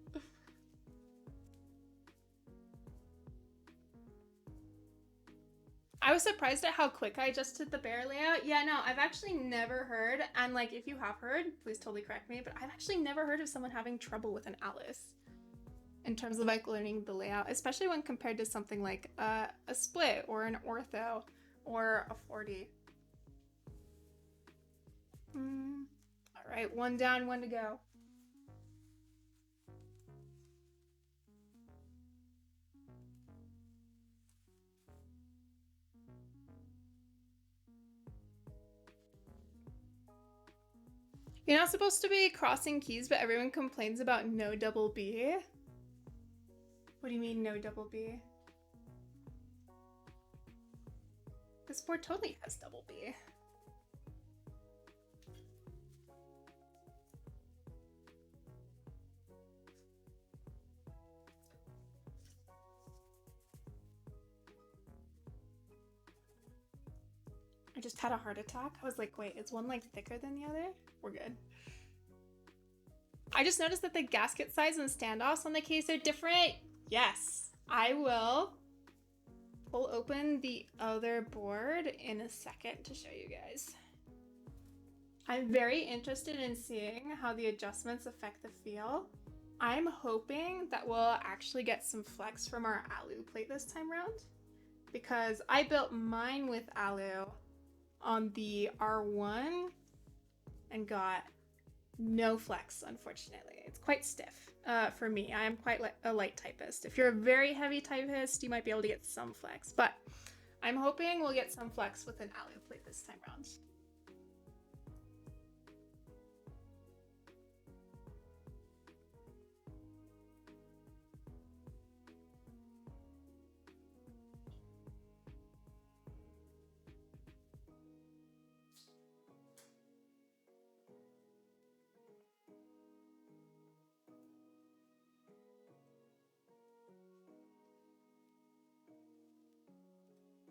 I was surprised at how quick I adjusted the bear layout. Yeah, no, I've actually never heard, and like if you have heard, please totally correct me, but I've actually never heard of someone having trouble with an Alice in terms of like learning the layout, especially when compared to something like a split or an ortho or a 40. All right, one down, one to go. You're not supposed to be crossing keys, but everyone complains about no double B. What do you mean no double B? This board totally has double B. I just had a heart attack. I was like, wait, is one like thicker than the other? We're good. I just noticed that the gasket size and standoffs on the case are different. Yes, I will pull open the other board in a second to show you guys. I'm very interested in seeing how the adjustments affect the feel. I'm hoping that we'll actually get some flex from our alu plate this time around, because I built mine with alu on the R1 and got no flex, unfortunately. It's quite stiff for me. I am quite a light typist. If you're a very heavy typist, you might be able to get some flex, but I'm hoping we'll get some flex with an alu plate this time around.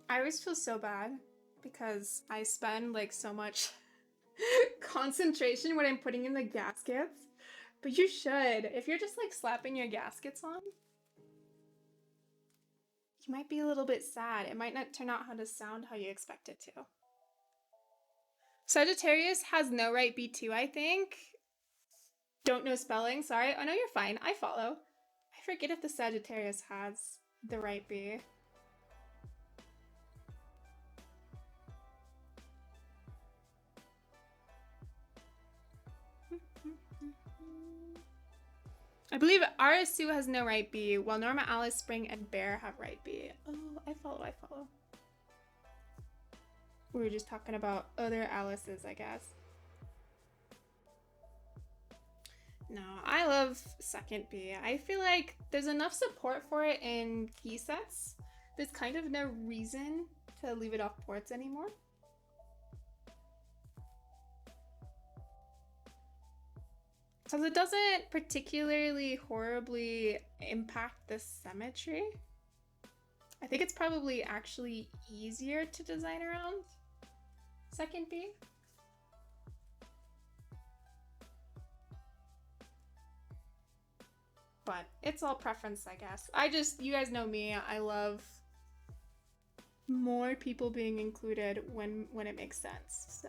I always feel so bad because I spend like so much concentration when I'm putting in the gaskets, but you should. If you're just like slapping your gaskets on, you might be a little bit sad. It might not turn out how to sound how you expect it to. Sagittarius has no right B2, I think. Don't know spelling, sorry. Oh no, you're fine. I follow. I forget if the Sagittarius has the right B. I believe RSU has no right B, while Norma, Alice, Spring, and Bear have right B. Oh, I follow. We were just talking about other Alices, I guess. No, I love second B. I feel like there's enough support for it in key sets. There's kind of no reason to leave it off ports anymore. Because it doesn't particularly horribly impact the symmetry. I think it's probably actually easier to design around second B. But it's all preference, I guess. You guys know me, I love more people being included when it makes sense, so.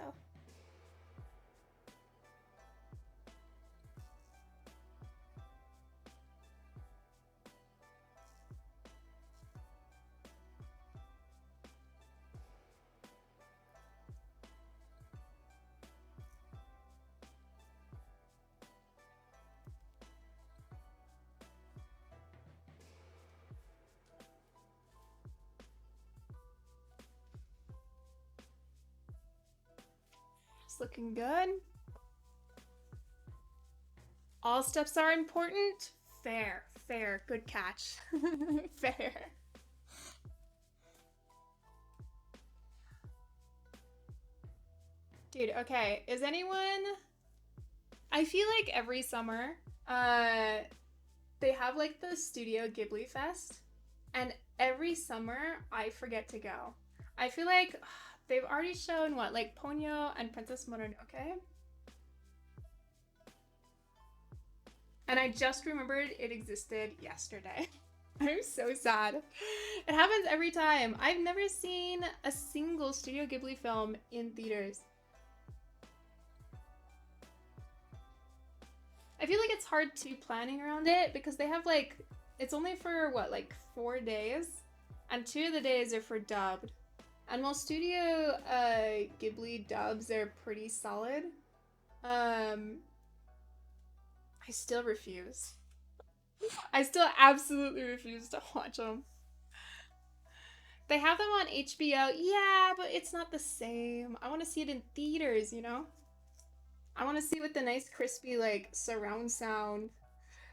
It's looking good. All steps are important. Fair, fair, good catch. Fair. Dude, okay, is anyone... I feel like every summer, they have like the Studio Ghibli Fest, and every summer I forget to go. I feel like they've already shown what, like Ponyo and Princess Mononoke? And I just remembered it existed yesterday. I'm so sad. It happens every time. I've never seen a single Studio Ghibli film in theaters. I feel like it's hard to planning around it because they have like, it's only for what, like 4 days? And 2 of the days are for dubbed. And while Studio Ghibli dubs are pretty solid, I still refuse. I still absolutely refuse to watch them. They have them on HBO, yeah, but it's not the same. I want to see it in theaters, you know? I want to see it with the nice crispy, like, surround sound.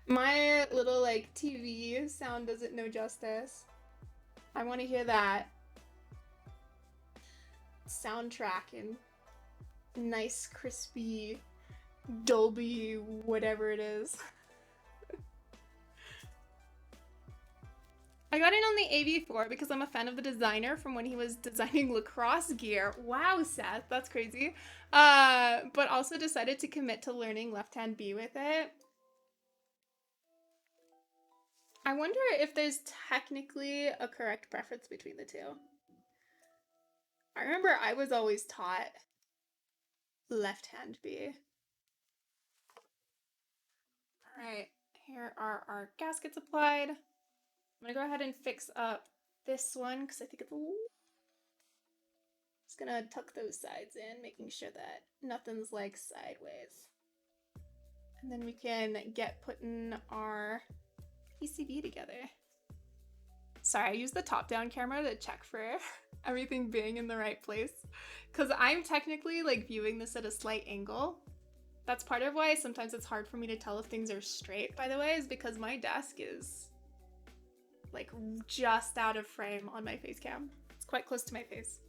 My little, like, TV sound doesn't know justice. I want to hear that soundtrack in nice, crispy, Dolby, whatever it is. I got in on the AV4 because I'm a fan of the designer from when he was designing lacrosse gear. Wow, Seth, that's crazy. But also decided to commit to learning left-hand B with it. I wonder if there's technically a correct preference between the two. I remember I was always taught left-hand B. All right, here are our gaskets applied. I'm gonna go ahead and fix up this one because I think it's a little... Just gonna tuck those sides in, making sure that nothing's like sideways. And then we can get putting our PCB together. Sorry, I use the top-down camera to check for everything being in the right place. Because I'm technically like viewing this at a slight angle. That's part of why sometimes it's hard for me to tell if things are straight, by the way, is because my desk is like just out of frame on my face cam. It's quite close to my face.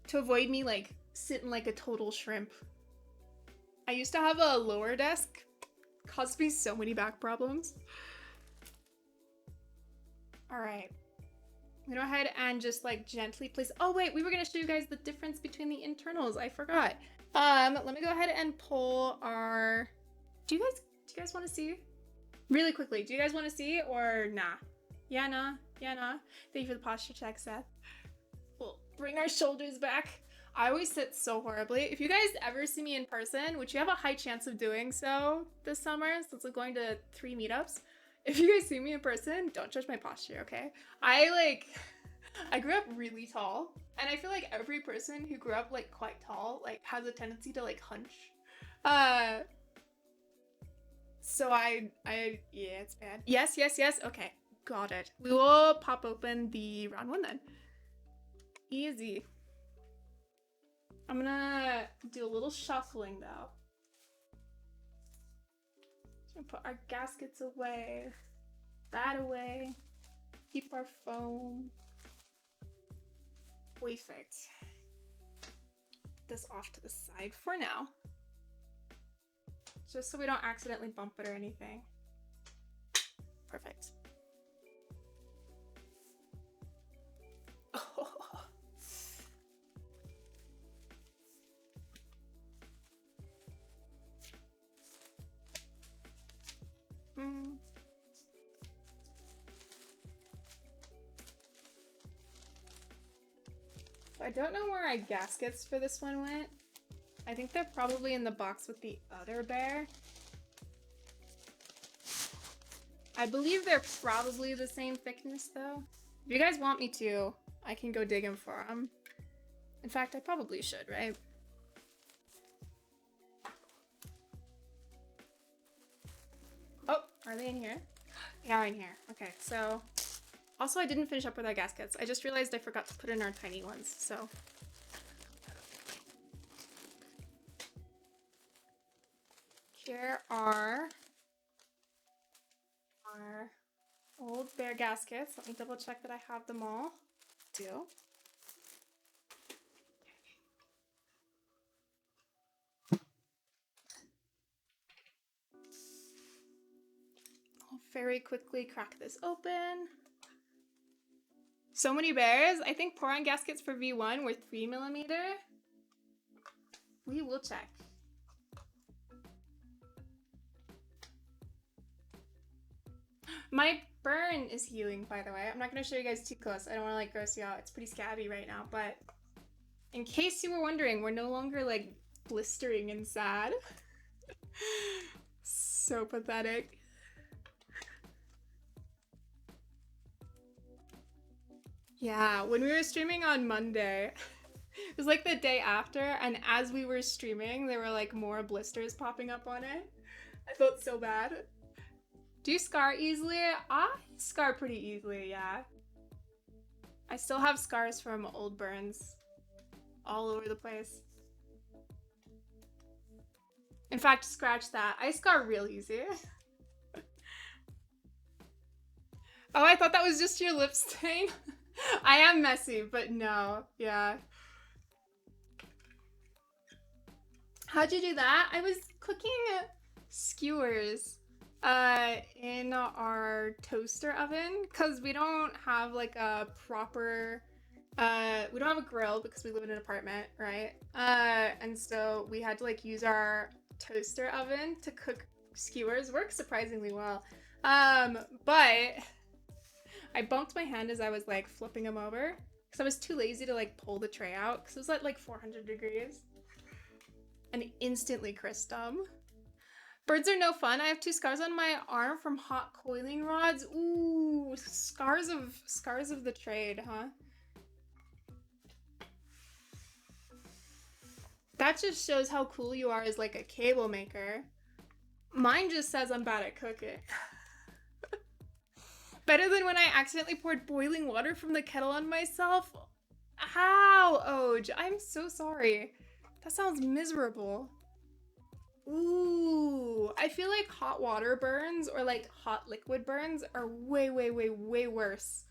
To avoid me like sitting like a total shrimp. I used to have a lower desk. Caused me so many back problems. All right. I'm gonna go ahead and just like gently place. Oh wait, we were gonna show you guys the difference between the internals. I forgot. Let me go ahead and pull our. Do you guys want to see? Really quickly, do you guys want to see or nah? Yeah, nah. Yeah, nah. Thank you for the posture check, Seth. We'll bring our shoulders back. I always sit so horribly. If you guys ever see me in person, which you have a high chance of doing so this summer, since I'm going to 3 meetups, if you guys see me in person, don't judge my posture, okay? I grew up really tall, and I feel like every person who grew up like quite tall like has a tendency to like hunch. So I yeah, it's bad. Yes, okay, got it. We will pop open the round one then. Easy. I'm gonna do a little shuffling though. And put our gaskets away. That away. Keep our foam. Perfect. This off to the side for now. Just so we don't accidentally bump it or anything. Perfect. Oh. I don't know where our gaskets for this one went. I think they're probably in the box with the other bear. I believe they're probably the same thickness though. If you guys want me to, I can go dig them for them. In fact, I probably should, right? Oh, are they in here? They are in here. Okay, so also I didn't finish up with our gaskets. I just realized I forgot to put in our tiny ones, so. Here are our old bear gaskets. Let me double check that I have them all. Do. I'll very quickly crack this open. So many bears. I think pour-on gaskets for V1 were 3mm. We will check. My burn is healing, by the way. I'm not going to show you guys too close. I don't want to like gross you out. It's pretty scabby right now, but in case you were wondering, we're no longer like blistering and sad. So pathetic. Yeah, when we were streaming on Monday, it was like the day after, and as we were streaming, there were like more blisters popping up on it. I felt so bad. Do you scar easily? I scar pretty easily, yeah. I still have scars from old burns all over the place. In fact, scratch that. I scar real easy. Oh, I thought that was just your lip stain. I am messy, but no, yeah. How'd you do that? I was cooking skewers in our toaster oven because we don't have like a proper we don't have a grill because we live in an apartment, right? And so we had to like use our toaster oven to cook skewers. Works surprisingly well. But I bumped my hand as I was like flipping them over because I was too lazy to like pull the tray out because it was at like 400 degrees and instantly crisped them. Birds are no fun. I have 2 scars on my arm from hot coiling rods. Ooh, scars of the trade, huh? That just shows how cool you are as like a cable maker. Mine just says I'm bad at cooking. Better than when I accidentally poured boiling water from the kettle on myself. How, Oj? I'm so sorry. That sounds miserable. Ooh, I feel like hot water burns or like hot liquid burns are way, way, way, way worse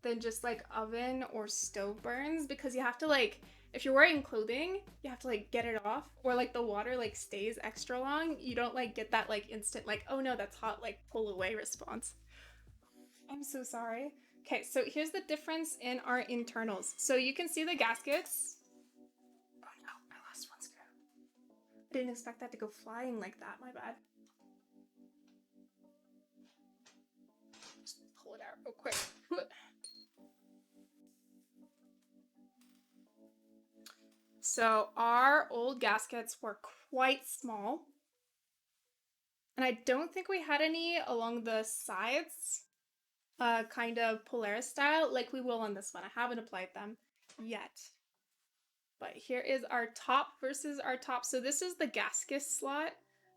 than just like oven or stove burns because you have to like, if you're wearing clothing, you have to like get it off or like the water like stays extra long. You don't like get that like instant like, oh no, that's hot, like pull away response. I'm so sorry. Okay, so here's the difference in our internals. So you can see the gaskets. Oh no, I lost one screw. I didn't expect that to go flying like that, my bad. Just pull it out real quick. So our old gaskets were quite small. And I don't think we had any along the sides, kind of Polaris style, like we will on this one. I haven't applied them yet. But here is our top versus our top. So this is the gasket slot.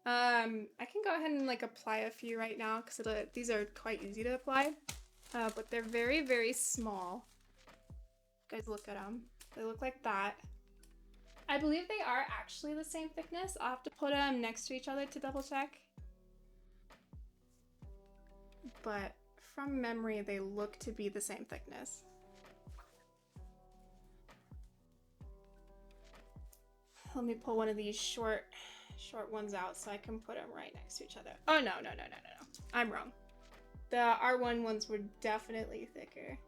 I can go ahead and like apply a few right now because these are quite easy to apply. But they're very, very small. Guys, look at them. They look like that. I believe they are actually the same thickness. I'll have to put them next to each other to double check. but from memory, they look to be the same thickness. Let me pull one of these short ones out so I can put them right next to each other. Oh, no. I'm wrong. The R1 ones were definitely thicker.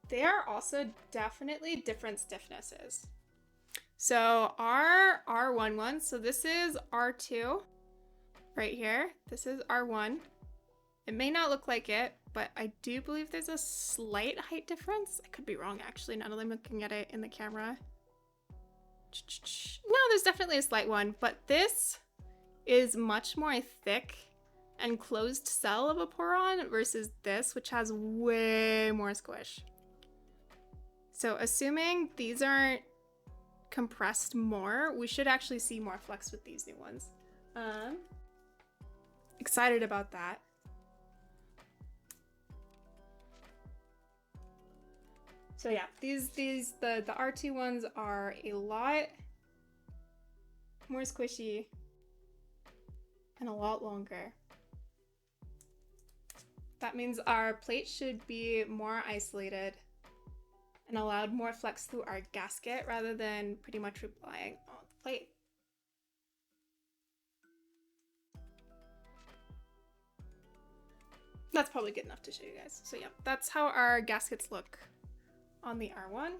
They are also definitely different stiffnesses. So our R1 one, so this is R2 right here. This is R1. It may not look like it, but I do believe there's a slight height difference. I could be wrong, actually, now that I'm looking at it in the camera. No, there's definitely a slight one, but this is much more thick and closed cell of a poron versus this, which has way more squish. So assuming these aren't compressed more, we should actually see more flex with these new ones. Excited about that. So yeah, the R2 ones are a lot more squishy and a lot longer. That means our plate should be more isolated and allowed more flex through our gasket rather than pretty much relying on the plate. That's probably good enough to show you guys. So yeah, that's how our gaskets look on the R1.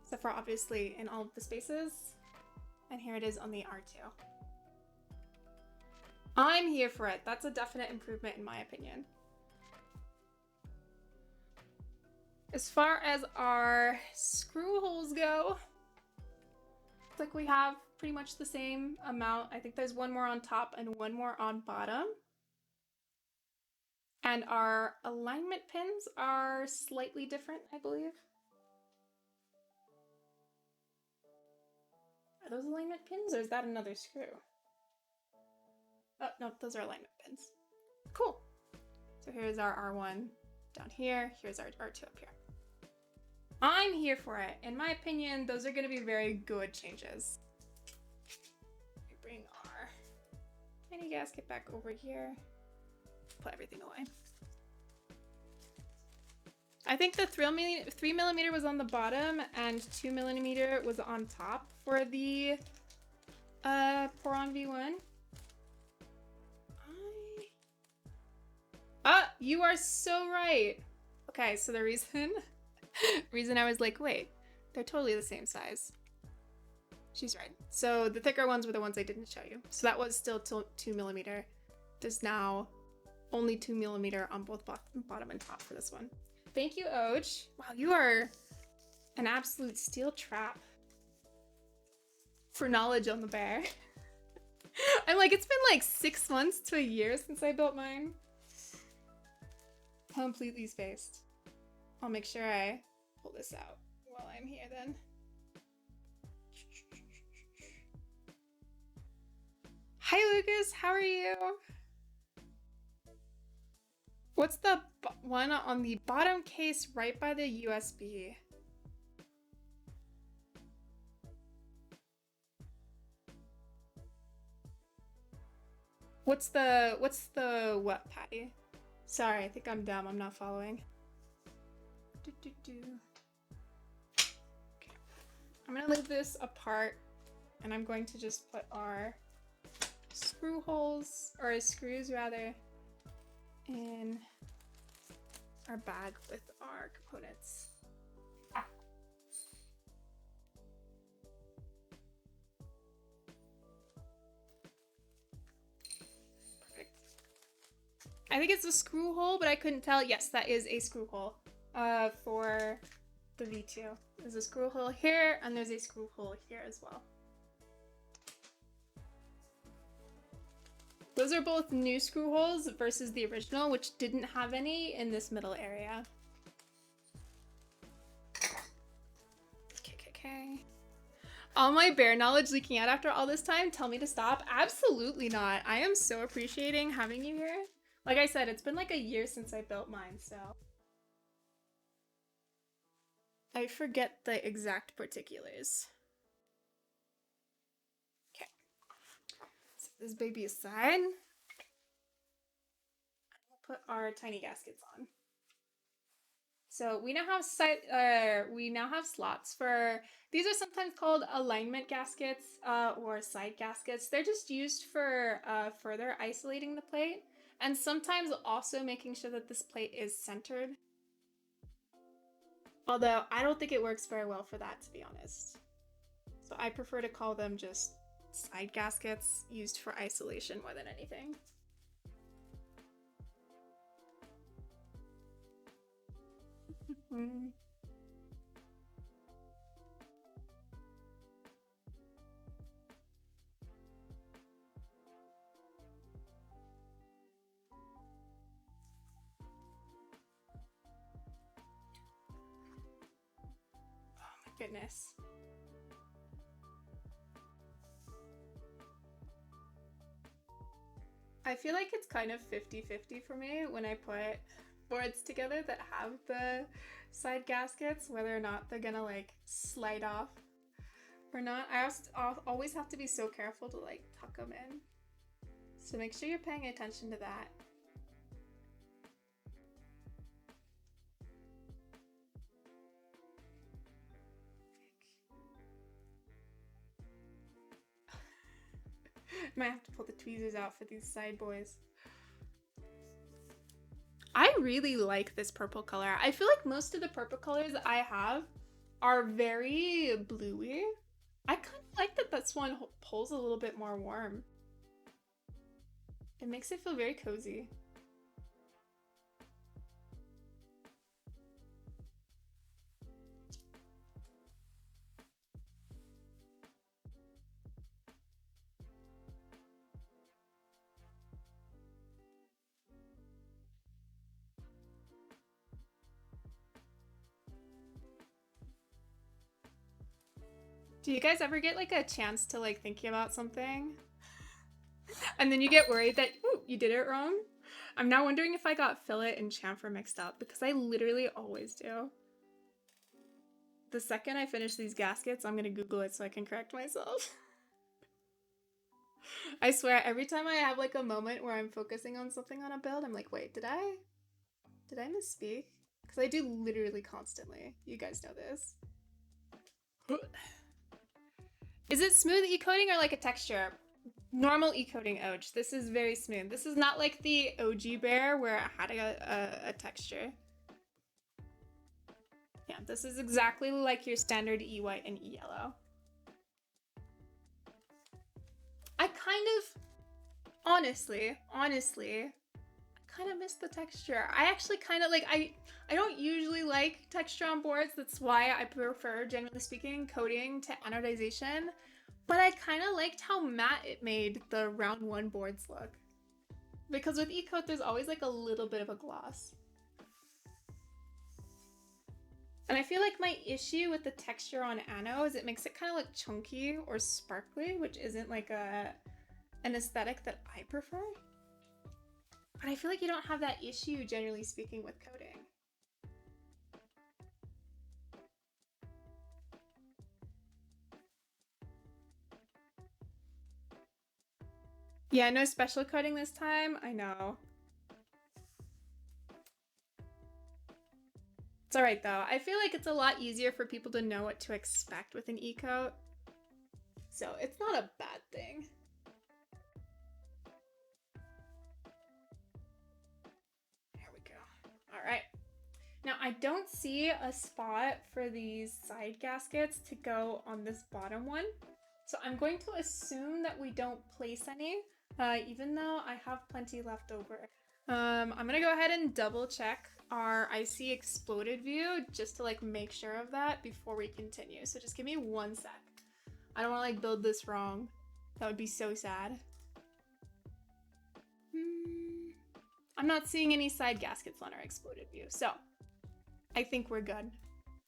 Except for obviously in all of the spaces. And here it is on the R2. I'm here for it. That's a definite improvement in my opinion. As far as our screw holes go, looks like we have pretty much the same amount. I think there's one more on top and one more on bottom. And our alignment pins are slightly different, I believe. Are those alignment pins or is that another screw? Oh, no, those are alignment pins. Cool. So here's our R1 down here. Here's our R2 up here. I'm here for it. In my opinion, those are going to be very good changes. We bring our tiny gasket back over here. Put everything away. I think the 3mm was on the bottom and 2mm was on top for the Poron V1. You are so right. Okay, so the reason I was like, wait, they're totally the same size. She's right. So the thicker ones were the ones I didn't show you. So that was still 2mm. There's now only 2mm on both bottom and top for this one. Thank you, Oj. Wow, you are an absolute steel trap for knowledge on the bear. I'm like, it's been like 6 months to a year since I built mine. Completely spaced. I'll make sure I pull this out while I'm here then. Hi Lucas, how are you? What's the one on the bottom case right by the USB? What's the what, Patty? Sorry, I think I'm dumb. I'm not following. Okay. I'm gonna leave this apart and I'm going to just put our screw holes, or screws rather, in our bag with our components. Perfect. I think it's a screw hole, but I couldn't tell. Yes, that is a screw hole for the V2. There's a screw hole here, and there's a screw hole here as well. Those are both new screw holes versus the original, which didn't have any in this middle area. Okay. All my bear knowledge leaking out after all this time, tell me to stop? Absolutely not. I am so appreciating having you here. Like I said, it's been like a year since I built mine, so. I forget the exact particulars. This baby aside. We'll put our tiny gaskets on. So we now have slots for, these are sometimes called alignment gaskets or side gaskets. They're just used for further isolating the plate and sometimes also making sure that this plate is centered. Although I don't think it works very well for that, to be honest. So I prefer to call them just side gaskets used for isolation more than anything. Oh my goodness. I feel like it's kind of 50-50 for me when I put boards together that have the side gaskets, whether or not they're gonna like slide off or not. I always have to be so careful to like tuck them in. So make sure you're paying attention to that. Might have to pull the tweezers out for these side boys. I really like this purple color. I feel like most of the purple colors I have are very bluey. I kind of like that this one pulls a little bit more warm. It makes it feel very cozy. Do you guys ever get like a chance to like thinking about something and then you get worried that you did it wrong? I'm now wondering if I got fillet and chamfer mixed up because I literally always do. The second I finish these gaskets, I'm gonna Google it so I can correct myself. I swear, every time I have like a moment where I'm focusing on something on a build, I'm like, wait, did I misspeak? Because I do literally constantly. You guys know this. Is it smooth e-coating or like a texture? Normal e-coating OG. This is very smooth. This is not like the OG bear where it had a texture. Yeah, this is exactly like your standard e-white and e-yellow. I kind of, honestly, I kind of miss the texture. I actually kind of like, I don't usually like texture on boards. That's why I prefer, generally speaking, coating to anodization. But I kind of liked how matte it made the round one boards look. Because with e-coat, there's always like a little bit of a gloss. And I feel like my issue with the texture on ano is it makes it kind of look chunky or sparkly, which isn't like an aesthetic that I prefer. But I feel like you don't have that issue, generally speaking, with coating. Yeah, no special coating this time. I know. It's alright though. I feel like it's a lot easier for people to know what to expect with an e-coat. So it's not a bad thing. There we go. Alright. Now I don't see a spot for these side gaskets to go on this bottom one. So I'm going to assume that we don't place any, even though I have plenty left over. I'm gonna go ahead and double check our IC exploded view just to like make sure of that before we continue. So just give me 1 sec. I don't want to like build this wrong. That would be so sad. I'm not seeing any side gaskets on our exploded view, so I think we're good.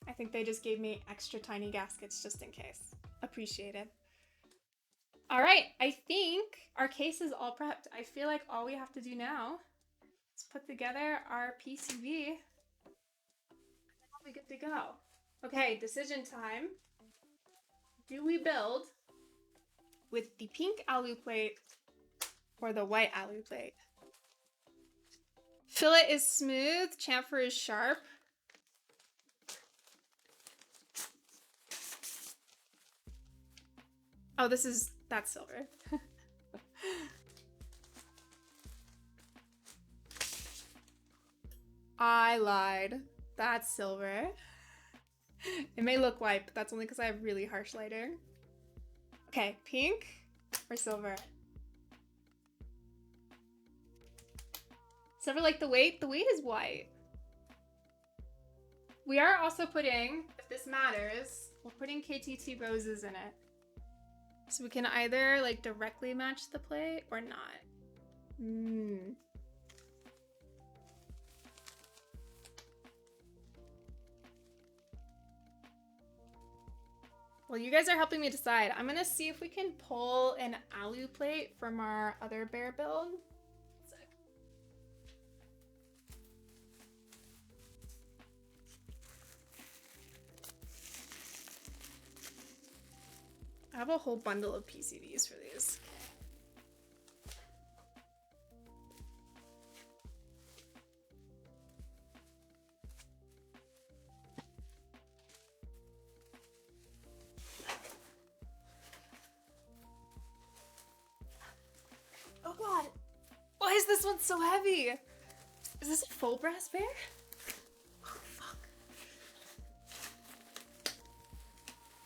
I think they just gave me extra tiny gaskets just in case. Appreciated. All right, I think our case is all prepped. I feel like all we have to do now is put together our PCB and then we'll be good to go. Okay, decision time. Do we build with the pink alu plate or the white alu plate. Fillet is smooth, chamfer is sharp. Oh, that's silver. I lied. That's silver. It may look white, but that's only because I have really harsh lighting. Okay, pink or silver? Silver like the weight? The weight is white. We are also putting, if this matters, we're putting KTT roses in it. So we can either like directly match the plate or not. Well, you guys are helping me decide. I'm gonna see if we can pull an alu plate from our other bear build. I have a whole bundle of PCBs for these. Oh god! Why is this one so heavy? Is this a full brass bear? Oh fuck.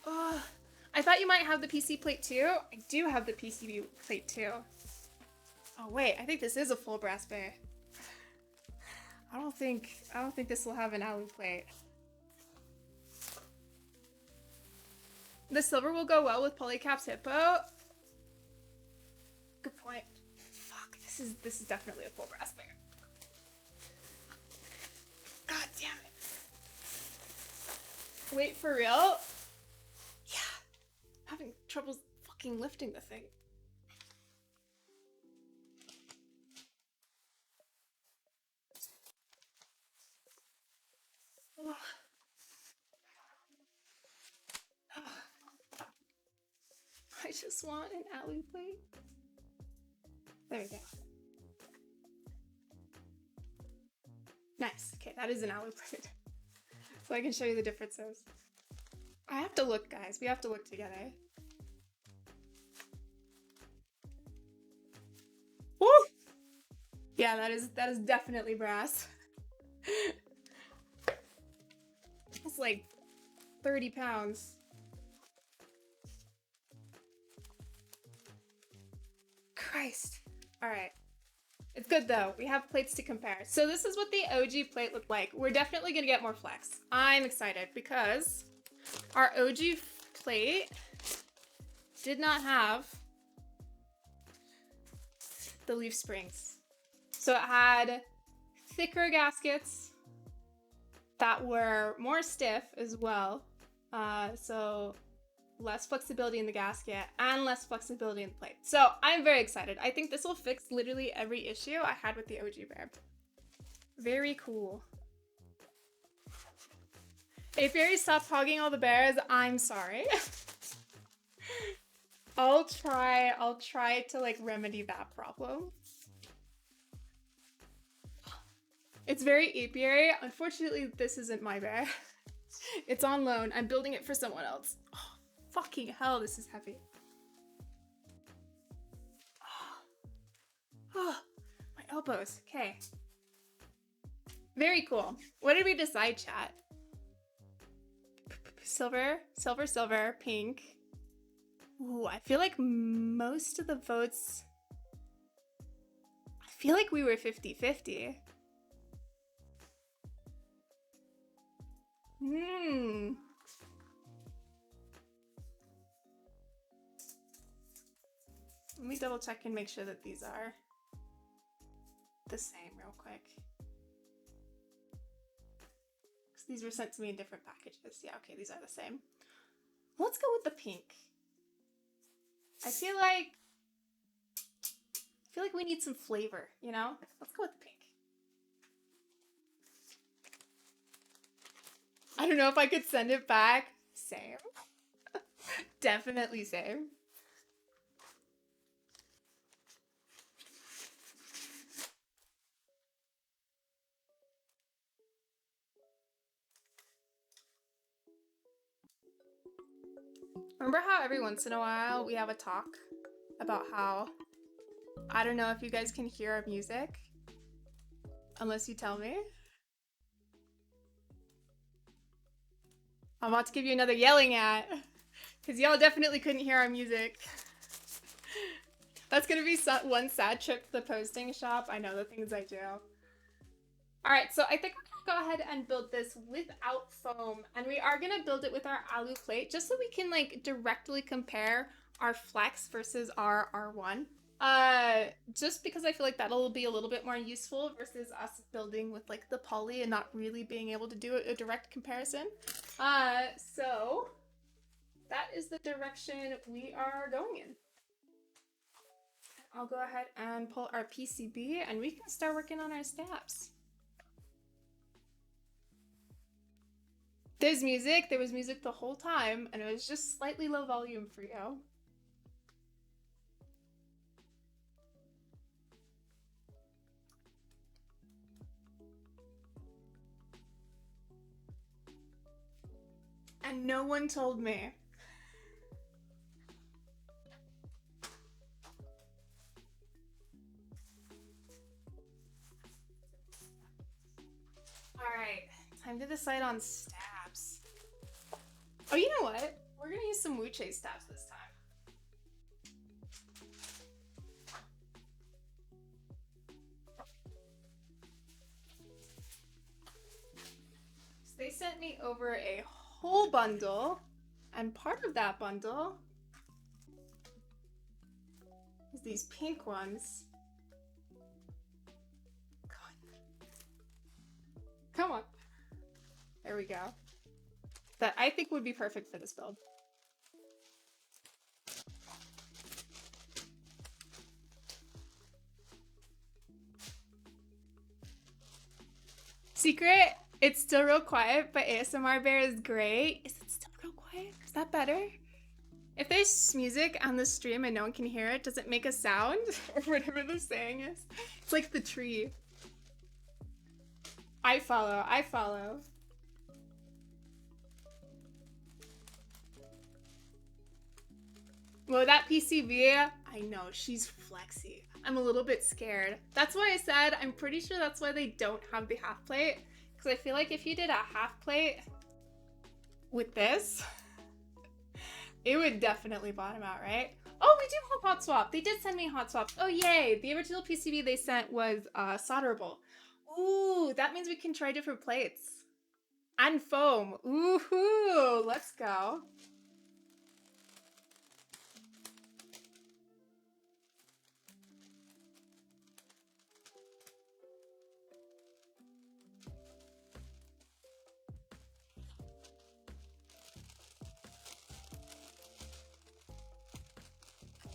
Ugh. I thought you might have the PC plate too. I do have the PCB plate too. Oh wait, I think this is a full brass bear. I don't think this will have an alu plate. The silver will go well with Polycap's hippo. Good point. Fuck, this is definitely a full brass bear. God damn it. Wait, for real? Yeah. Having trouble fucking lifting the thing. Oh. I just want an alu plate. There we go. Nice. Okay, that is an alu plate. So I can show you the differences. I have to look, guys. We have to look together. Woo! Yeah, that is definitely brass. It's like 30 pounds. Christ. All right. It's good though. We have plates to compare. So this is what the OG plate looked like. We're definitely gonna get more flex. I'm excited because our OG plate did not have the leaf springs. So it had thicker gaskets that were more stiff as well. So less flexibility in the gasket and less flexibility in the plate. So I'm very excited. I think this will fix literally every issue I had with the OG bear. Very cool. If Fairy stopped hogging all the bears, I'm sorry. I'll try to like remedy that problem. It's very apiary. Unfortunately, this isn't my bear. It's on loan. I'm building it for someone else. Oh, fucking hell, this is heavy. Oh, my elbows. Okay. Very cool. What did we decide, chat? Silver, silver, silver, pink. Ooh, I feel like most of the votes... I feel like we were 50-50. Let me double check and make sure that these are the same real quick. Because these were sent to me in different packages. Yeah, okay, these are the same. Let's go with the pink. I feel like we need some flavor, you know? Let's go with the pink. I don't know if I could send it back. Same. Definitely same. Remember how every once in a while we have a talk about how I don't know if you guys can hear our music unless you tell me? I'm about to give you another yelling at because y'all definitely couldn't hear our music. That's gonna be one sad trip to the posting shop. I know the things I do. All right, so I think we're gonna go ahead and build this without foam, and we are gonna build it with our alu plate just so we can like directly compare our flex versus our R1. Just because I feel like that'll be a little bit more useful versus us building with like the poly and not really being able to do a direct comparison. So that is the direction we are going in. I'll go ahead and pull our PCB and we can start working on our stabs. There's music, there was music the whole time, and it was just slightly low volume for you. And no one told me. Alright, time to decide on stabs. Oh, you know what? We're gonna use some Wuche stabs this time. So they sent me over a whole bundle, and part of that bundle is these pink ones. Come on. There we go. That I think would be perfect for this build. Secret, it's still real quiet, but ASMR Bear is great. Is it still real quiet? Is that better? If there's music on the stream and no one can hear it, does it make a sound? Or whatever the saying is. It's like the tree. I follow, I follow. Well, that PCB, I know, she's flexy. I'm a little bit scared. That's why I said, I'm pretty sure that's why they don't have the half plate. Because I feel like if you did a half plate with this, it would definitely bottom out, right? Oh, we do have hot swap. They did send me hot swaps. Oh, yay. The original PCB they sent was solderable. Ooh, that means we can try different plates. And foam. Ooh, let's go.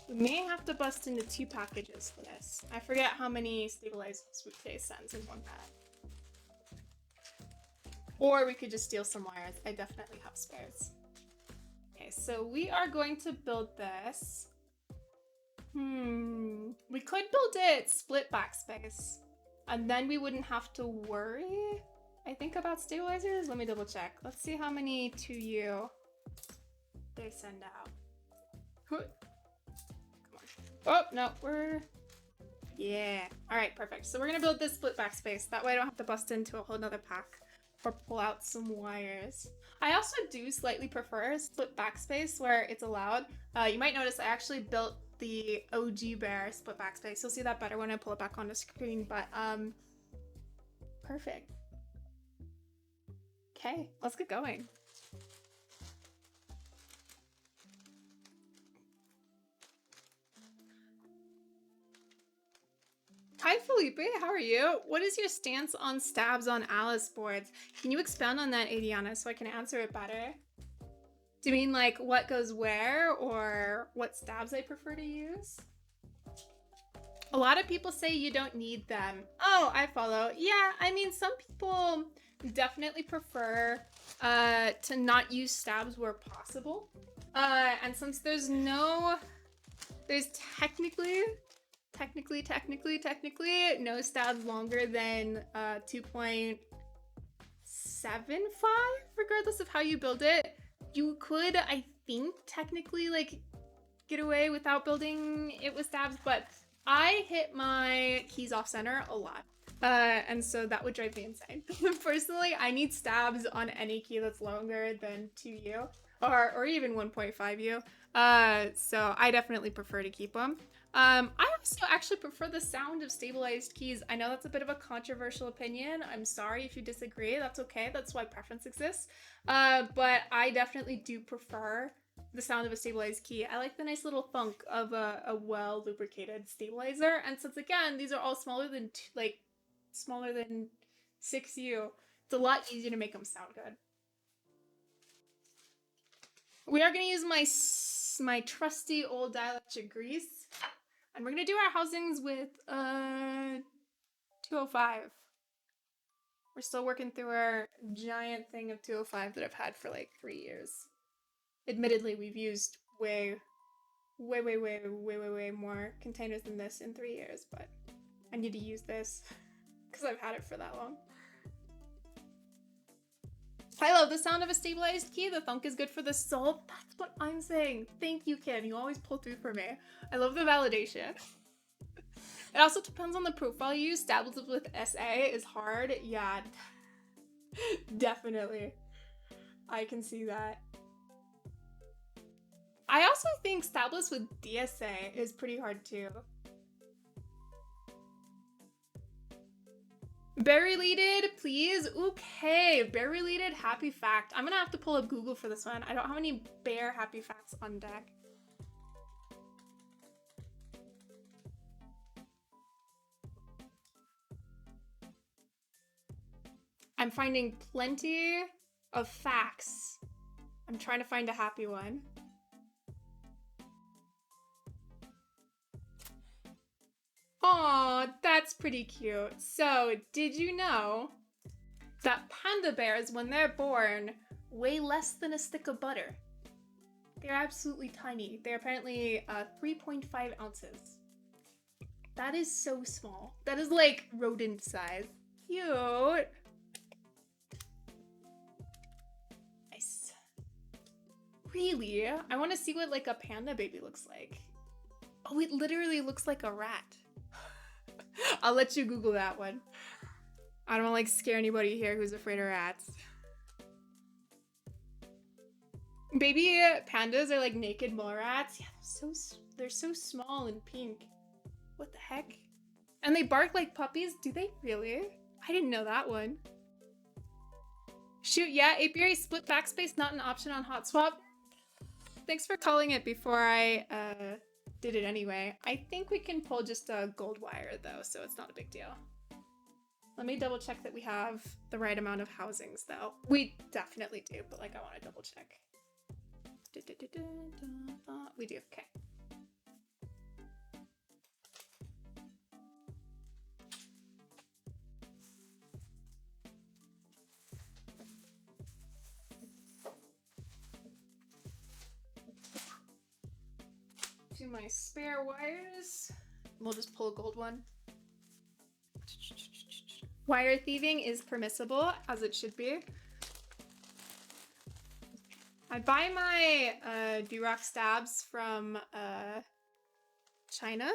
We may have to bust into 2 packages for this. I forget how many stabilizers Wuche sends in one pack. Or we could just steal some wires. I definitely have spares. Okay, so we are going to build this. We could build it split backspace. And then we wouldn't have to worry, I think, about stabilizers. Let me double check. Let's see how many 2U they send out. Come on. Oh, no, yeah. All right, perfect. So we're gonna build this split backspace. That way I don't have to bust into a whole nother pack or pull out some wires. I also do slightly prefer split backspace where it's allowed. You might notice I actually built the OG Bear split backspace. You'll see that better when I pull it back on the screen, but perfect. Okay, let's get going. Hi Felipe, how are you? What is your stance on stabs on Alice boards? Can you expound on that, Adiana, so I can answer it better? Do you mean like what goes where or what stabs I prefer to use? A lot of people say you don't need them. Oh, I follow. Yeah, I mean, some people definitely prefer to not use stabs where possible. And since there's technically no stabs longer than 2.75, regardless of how you build it. You could, I think technically like get away without building it with stabs, but I hit my keys off center a lot. And so that would drive me insane. Personally, I need stabs on any key that's longer than 2U or even 1.5U. So I definitely prefer to keep them. I also actually prefer the sound of stabilized keys. I know that's a bit of a controversial opinion. I'm sorry if you disagree. That's okay. That's why preference exists. But I definitely do prefer the sound of a stabilized key. I like the nice little thunk of a well lubricated stabilizer. And since again, these are all smaller than 6U, it's a lot easier to make them sound good. We are going to use my trusty old dielectric grease, and we're going to do our housings with 205. We're still working through our giant thing of 205 that I've had for like 3 years. Admittedly, we've used way more containers than this in 3 years, but I need to use this because I've had it for that long. I love the sound of a stabilized key. The thunk is good for the soul. That's what I'm saying. Thank you, Kim. You always pull through for me. I love the validation. It also depends on the profile you use. Stabs with SA is hard. Yeah, definitely. I can see that. I also think stabless with DSA is pretty hard too. Berry leaded, please. Okay, berry leaded happy fact. I'm gonna have to pull up Google for this one. I don't have any bear happy facts on deck. I'm finding plenty of facts. I'm trying to find a happy one. Aw, that's pretty cute. So, did you know that panda bears, when they're born, weigh less than a stick of butter? They're absolutely tiny. They're apparently 3.5 ounces. That is so small. That is like rodent size. Cute. Nice. Really? I want to see what like a panda baby looks like. Oh, it literally looks like a rat. I'll let you Google that one. I don't want to like scare anybody here who's afraid of rats. Baby pandas are like naked mole rats. Yeah, they're so small and pink. What the heck? And they bark like puppies? Do they really? I didn't know that one. Shoot, yeah, apiary split backspace not an option on hot swap. Thanks for calling it before I did it anyway. I think we can pull just a gold wire though, so it's not a big deal. Let me double check that we have the right amount of housings though. We definitely do, but like I want to double check. We do, okay. To my spare wires. We'll just pull a gold one. Wire thieving is permissible, as it should be. I buy my Duroc stabs from China,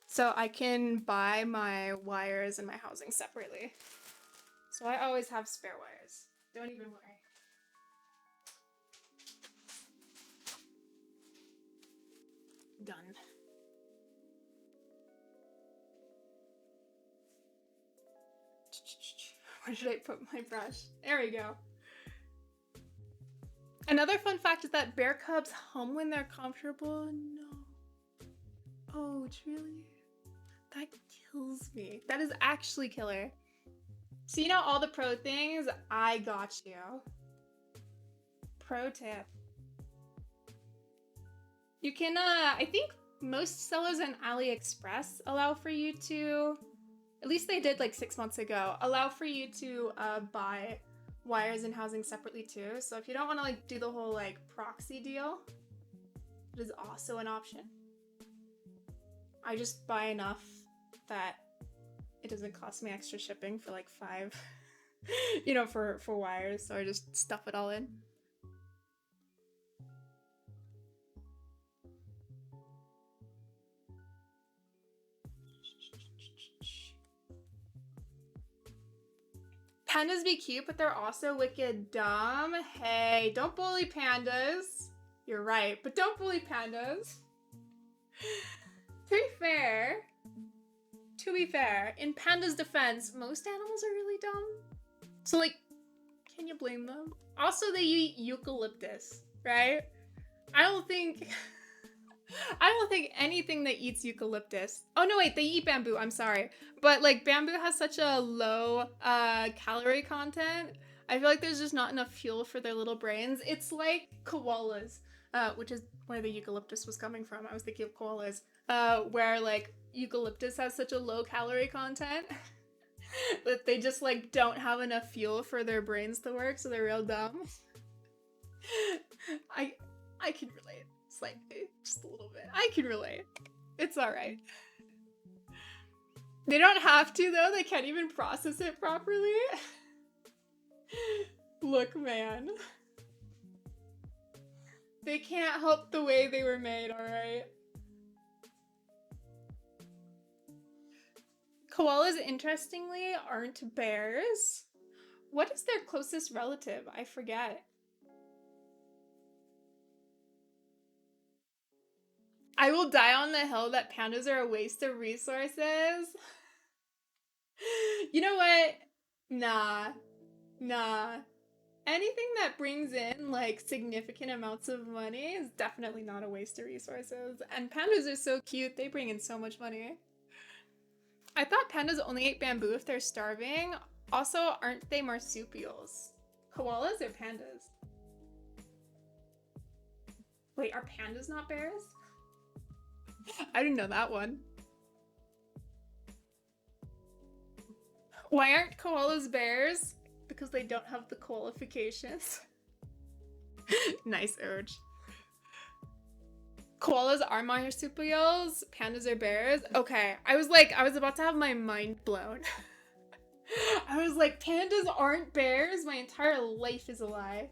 so I can buy my wires and my housing separately. So I always have spare wires. Don't even worry. Done. Where should I put my brush? There we go. Another fun fact is that bear cubs hum when they're comfortable. No. Oh, truly? That kills me. That is actually killer. So you know all the pro things? I got you. Pro tip. You can, I think most sellers on AliExpress allow for you to, at least they did like 6 months ago, allow for you to buy wires and housing separately too. So if you don't want to like do the whole like proxy deal, it is also an option. I just buy enough that it doesn't cost me extra shipping for like 5, you know, for wires. So I just stuff it all in. Pandas be cute, but they're also wicked dumb. Hey, don't bully pandas. You're right, but don't bully pandas. To be fair, in pandas' defense, most animals are really dumb. So, like, can you blame them? Also, they eat eucalyptus, right? I don't think anything that eats eucalyptus. Oh no, wait, they eat bamboo. I'm sorry, but like bamboo has such a low calorie content. I feel like there's just not enough fuel for their little brains. It's like koalas, which is where the eucalyptus was coming from. I was thinking of koalas, where like eucalyptus has such a low calorie content that they just like don't have enough fuel for their brains to work, so they're real dumb. I can relate slightly, just a little bit. I can relate. It's all right. They don't have to though. They can't even process it properly. Look, man. They can't help the way they were made, all right? Koalas, interestingly, aren't bears. What is their closest relative? I forget. I will die on the hill that pandas are a waste of resources. You know what? Nah. Anything that brings in like significant amounts of money is definitely not a waste of resources. And pandas are so cute, they bring in so much money. I thought pandas only ate bamboo if they're starving. Also, aren't they marsupials? Koalas or pandas? Wait, are pandas not bears? I didn't know that one. Why aren't koalas bears? Because they don't have the qualifications. Nice urge. Koalas are marsupials, pandas are bears. Okay, I was about to have my mind blown. I was like, pandas aren't bears? My entire life is a lie.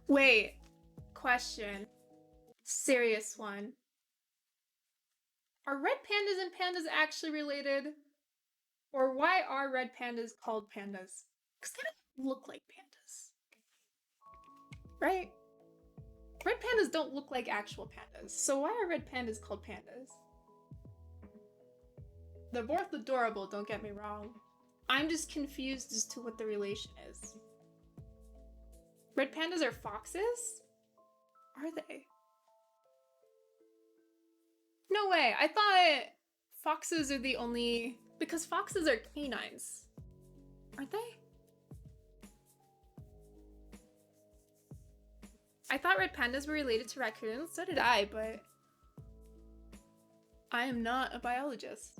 Wait, question. Serious one. Are red pandas and pandas actually related? Or why are red pandas called pandas? Because they don't look like pandas. Right? Red pandas don't look like actual pandas. So why are red pandas called pandas? They're both adorable, don't get me wrong. I'm just confused as to what the relation is. Red pandas are foxes? Are they? No way. I thought foxes are the only... Because foxes are canines. Aren't they? I thought red pandas were related to raccoons. So did I, but... I am not a biologist.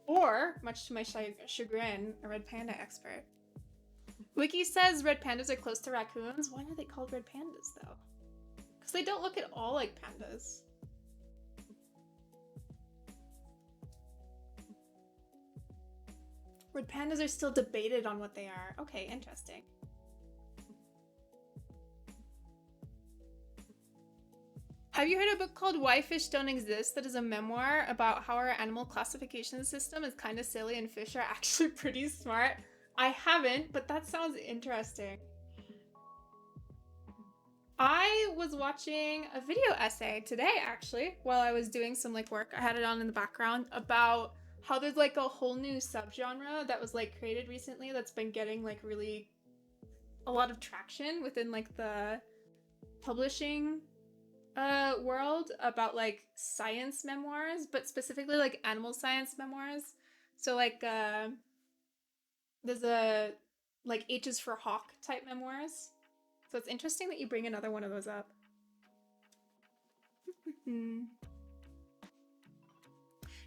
Or, much to my chagrin, a red panda expert. Wiki says red pandas are close to raccoons. Why are they called red pandas, though? Because they don't look at all like pandas. Red pandas are still debated on what they are. Okay, interesting. Have you heard a book called Why Fish Don't Exist that is a memoir about how our animal classification system is kind of silly and fish are actually pretty smart? I haven't, but that sounds interesting. I was watching a video essay today, actually, while I was doing some like work. I had it on in the background about how there's like a whole new subgenre that was like created recently that's been getting like really a lot of traction within like the publishing world about like science memoirs, but specifically like animal science memoirs. So like there's a like H is for Hawk type memoirs. So it's interesting that you bring another one of those up.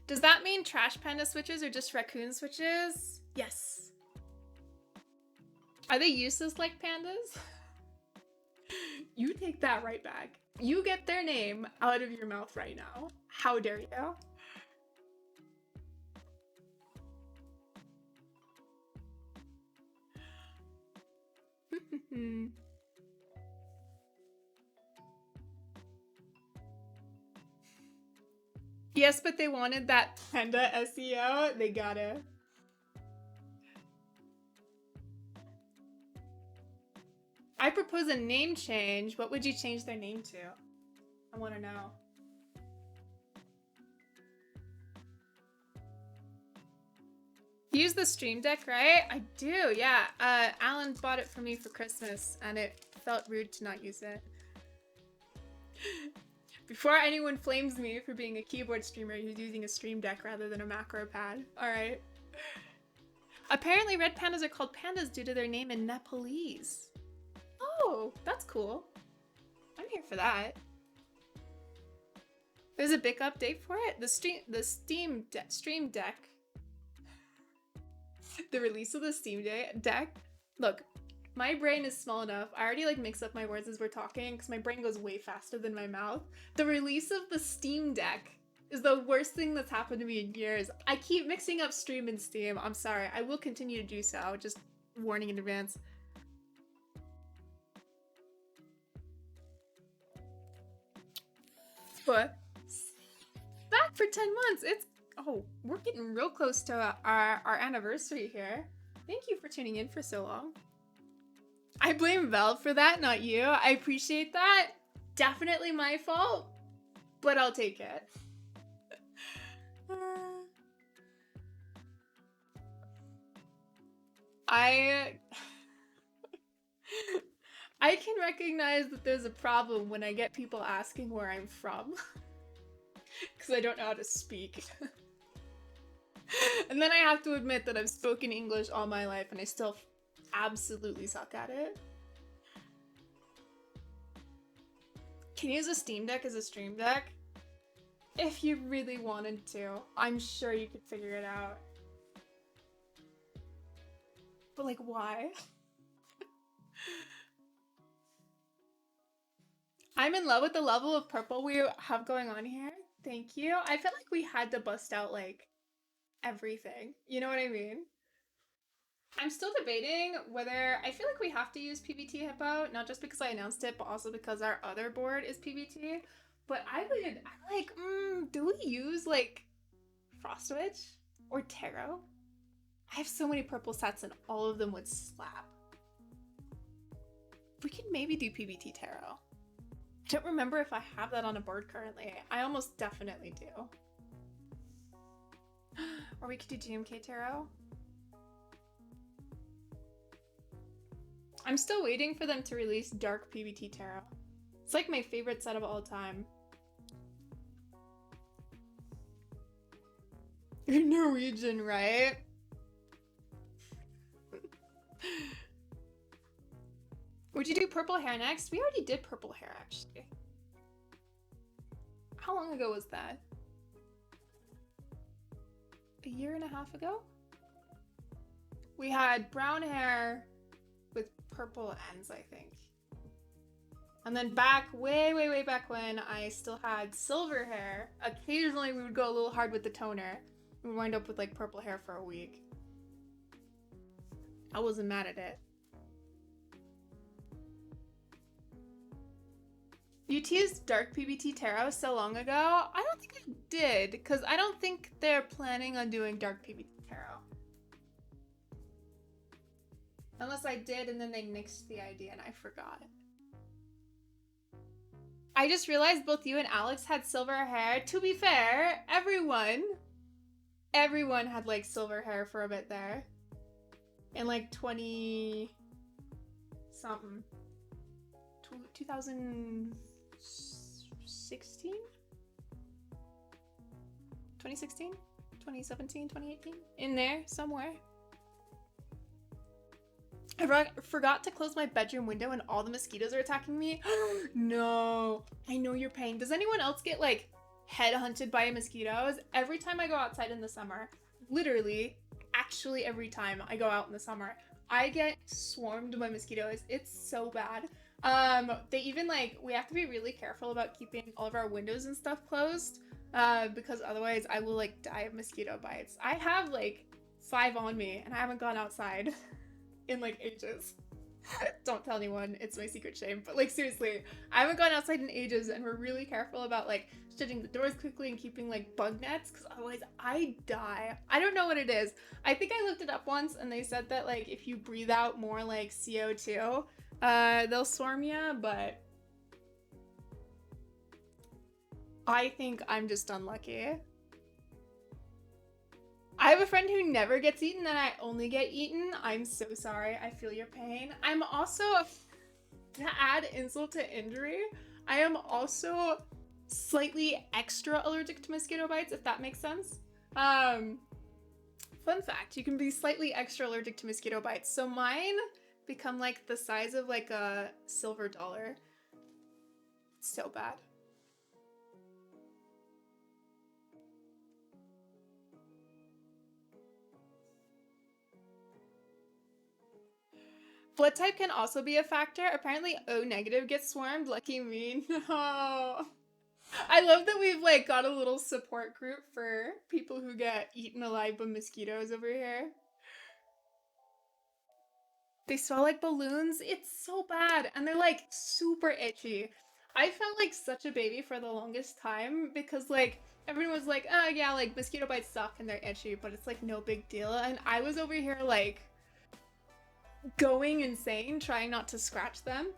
Does that mean trash panda switches are just raccoon switches? Yes. Are they useless like pandas? You take that right back. You get their name out of your mouth right now. How dare you? Yes, but they wanted that panda SEO. They gotta. I propose a name change. What would you change their name to? I want to know. You use the Stream Deck, right? I do, yeah. Alan bought it for me for Christmas, and it felt rude to not use it. Before anyone flames me for being a keyboard streamer who's using a Stream Deck rather than a macro pad. Alright. Apparently red pandas are called pandas due to their name in Nepalese. Oh, that's cool. I'm here for that. There's a big update for it. The Stream Deck. The release of the Steam Deck. Look, my brain is small enough. I already like mix up my words as we're talking because my brain goes way faster than my mouth. The release of the Steam Deck is the worst thing that's happened to me in years. I keep mixing up Stream and Steam. I'm sorry. I will continue to do so. Just warning in advance. But back for 10 months. Oh, we're getting real close to our anniversary here. Thank you for tuning in for so long. I blame Valve for that, not you. I appreciate that. Definitely my fault, but I'll take it. I can recognize that there's a problem when I get people asking where I'm from. Because I don't know how to speak. And then I have to admit that I've spoken English all my life and I still absolutely suck at it. Can you use a Steam Deck as a Stream Deck? If you really wanted to. I'm sure you could figure it out. But like, why? I'm in love with the level of purple we have going on here. Thank you. I felt like we had to bust out like everything. You know what I mean? I'm still debating whether I feel like we have to use PBT Hippo, not just because I announced it, but also because our other board is PBT. But I'm like, do we use like Frostwitch or Tarot? I have so many purple sets and all of them would slap. We could maybe do PBT Tarot. I don't remember if I have that on a board currently. I almost definitely do. Or we could do GMK Tarot. I'm still waiting for them to release Dark PBT Tarot. It's like my favorite set of all time. You're Norwegian, right? Would you do purple hair next? We already did purple hair, actually. How long ago was that? A year and a half ago? We had brown hair with purple ends, I think. And then back, way back when, I still had silver hair. Occasionally, we would go a little hard with the toner. We would wind up with like purple hair for a week. I wasn't mad at it. You teased Dark PBT Tarot so long ago. I don't think I did, because I don't think they're planning on doing Dark PBT Tarot. Unless I did and then they nixed the idea and I forgot. I just realized both you and Alex had silver hair. To be fair, everyone had like silver hair for a bit there. In like 20 something. 2016? 2016? 2017? 2018? In there somewhere. I forgot to close my bedroom window and all the mosquitoes are attacking me. No, I know your pain. Does anyone else get like head hunted by mosquitoes? Every time I go outside in the summer, literally, actually every time I go out in the summer, I get swarmed by mosquitoes. It's so bad. They even like, we have to be really careful about keeping all of our windows and stuff closed, because otherwise I will like die of mosquito bites. I have like 5 on me and I haven't gone outside in like ages. Don't tell anyone, it's my secret shame. But like seriously, I haven't gone outside in ages and we're really careful about like shutting the doors quickly and keeping like bug nets because otherwise I die. I don't know what it is. I think I looked it up once and they said that like if you breathe out more like CO2, they'll swarm you, but I think I'm just unlucky. I have a friend who never gets eaten and I only get eaten. I'm so sorry. I feel your pain. I'm also, to add insult to injury, I am also slightly extra allergic to mosquito bites, if that makes sense. Fun fact, you can be slightly extra allergic to mosquito bites. So mine become like the size of like a silver dollar. It's so bad. Blood type can also be a factor. Apparently O negative gets swarmed. Lucky me. No. I love that we've like got a little support group for people who get eaten alive by mosquitoes over here. They smell like balloons. It's so bad. And they're like super itchy. I felt like such a baby for the longest time because like everyone was like, oh yeah, like mosquito bites suck and they're itchy, but it's like no big deal. And I was over here like going insane trying not to scratch them.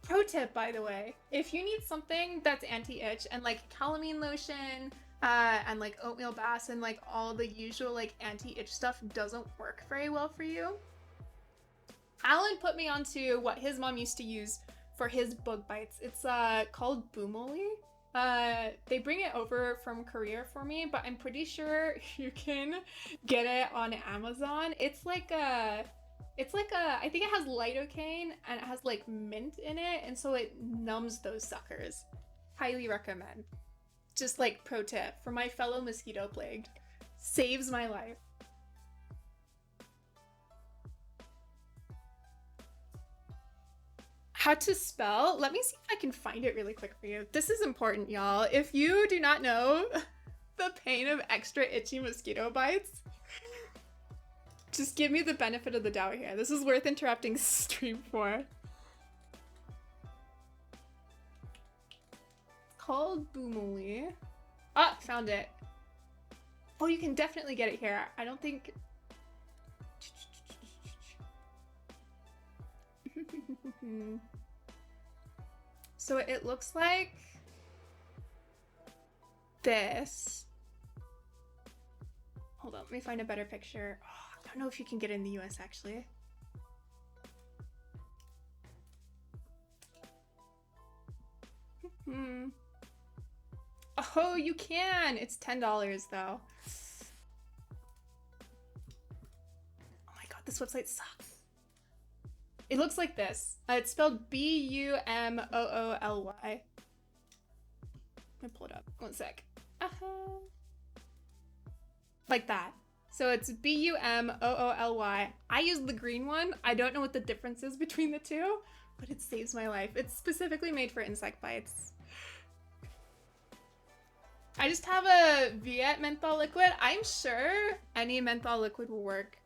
Pro tip, by the way, if you need something that's anti-itch and like calamine lotion and like oatmeal baths and like all the usual like anti-itch stuff doesn't work very well for you, Alan put me onto what his mom used to use for his bug bites. It's called Boomoli. They bring it over from Korea for me, but I'm pretty sure you can get it on Amazon. It's like a, I think it has lidocaine and it has like mint in it, and so it numbs those suckers. Highly recommend. Just like pro tip for my fellow mosquito plagued. Saves my life. How to spell? Let me see if I can find it really quick for you. This is important, y'all. If you do not know the pain of extra itchy mosquito bites, just give me the benefit of the doubt here. This is worth interrupting stream for. It's called Boomoli. Ah, found it. Oh, you can definitely get it here. I don't think... So it looks like this. Hold on, let me find a better picture. Oh, I don't know if you can get it in the US actually. Oh, you can! It's $10 though. Oh my god, this website sucks. It looks like this. It's spelled Bumooly. Let me pull it up. One sec. Like that. So it's Bumooly. I use the green one. I don't know what the difference is between the two, but it saves my life. It's specifically made for insect bites. I just have a Viet menthol liquid. I'm sure any menthol liquid will work.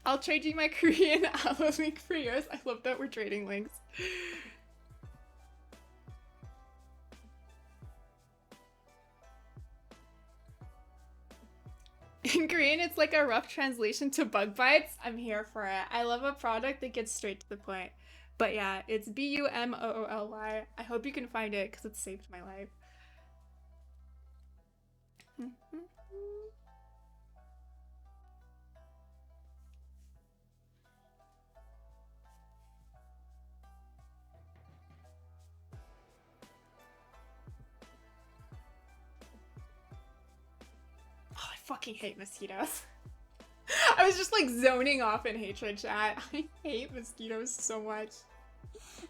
I'll trade you my Korean aloe link for yours. I love that we're trading links. In Korean, it's like a rough translation to bug bites. I'm here for it. I love a product that gets straight to the point. But yeah, it's Bumooly. I hope you can find it because it saved my life. Fucking hate mosquitoes. I was just like zoning off in hatred chat. I hate mosquitoes so much.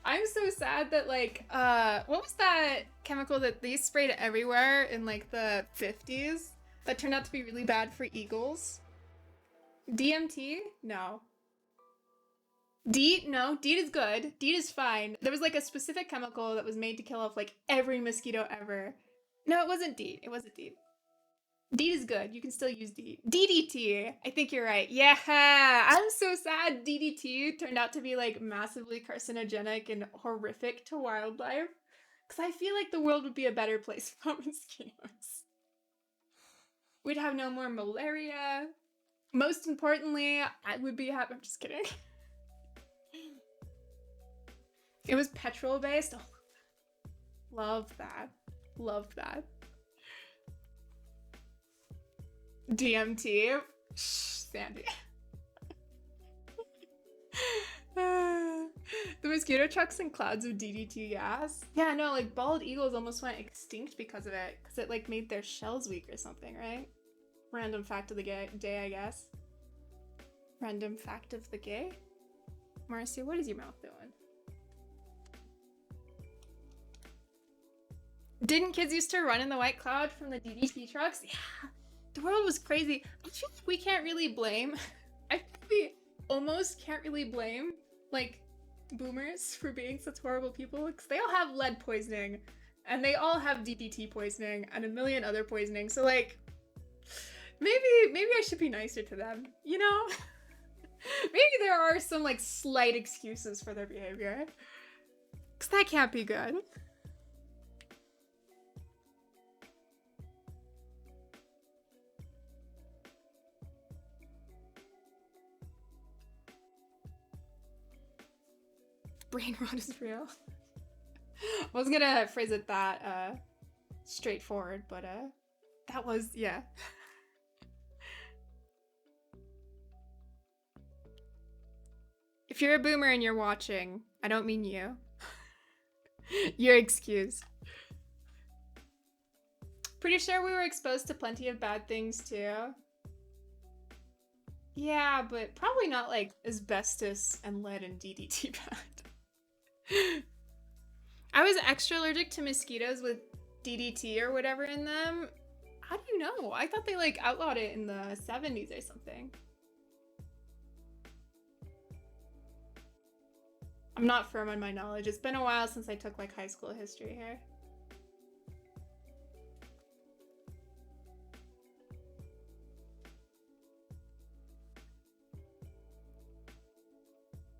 I'm so sad that like, what was that chemical that they sprayed everywhere in like the 50s that turned out to be really bad for eagles? DMT? No. DEET? No, DEET is good. DEET is fine. There was like a specific chemical that was made to kill off like every mosquito ever. No, it wasn't DEET. It wasn't DEET. Deed is good. You can still use D. DDT. I think you're right. Yeah. I'm so sad DDT turned out to be like massively carcinogenic and horrific to wildlife. Because I feel like the world would be a better place without mosquitoes. We'd have no more malaria. Most importantly, I would be happy. I'm just kidding. It was petrol based. Oh, love that. Love that. DMT. Shh, Sandy. The mosquito trucks and clouds of DDT gas. Yeah, no, like bald eagles almost went extinct because of it. Because it like made their shells weak or something, right? Random fact of the day, I guess. Random fact of the day? Marcia, what is your mouth doing? Didn't kids used to run in the white cloud from the DDT trucks? Yeah. The world was crazy. I feel like we can't really blame. I think we almost can't really blame, like, boomers for being such horrible people. Because they all have lead poisoning. And they all have DDT poisoning. And a million other poisoning. So, like, maybe I should be nicer to them. You know? Maybe there are some, like, slight excuses for their behavior. Because that can't be good. Brain rot is real. I wasn't gonna phrase it that straightforward, but that was, yeah. If you're a boomer and you're watching, I don't mean you. You're excused. Pretty sure we were exposed to plenty of bad things too. Yeah, but probably not like asbestos and lead and DDT bad. I was extra allergic to mosquitoes with DDT or whatever in them. How do you know? I thought they like outlawed it in the 70s or something. I'm not firm on my knowledge. It's been a while since I took like high school history here.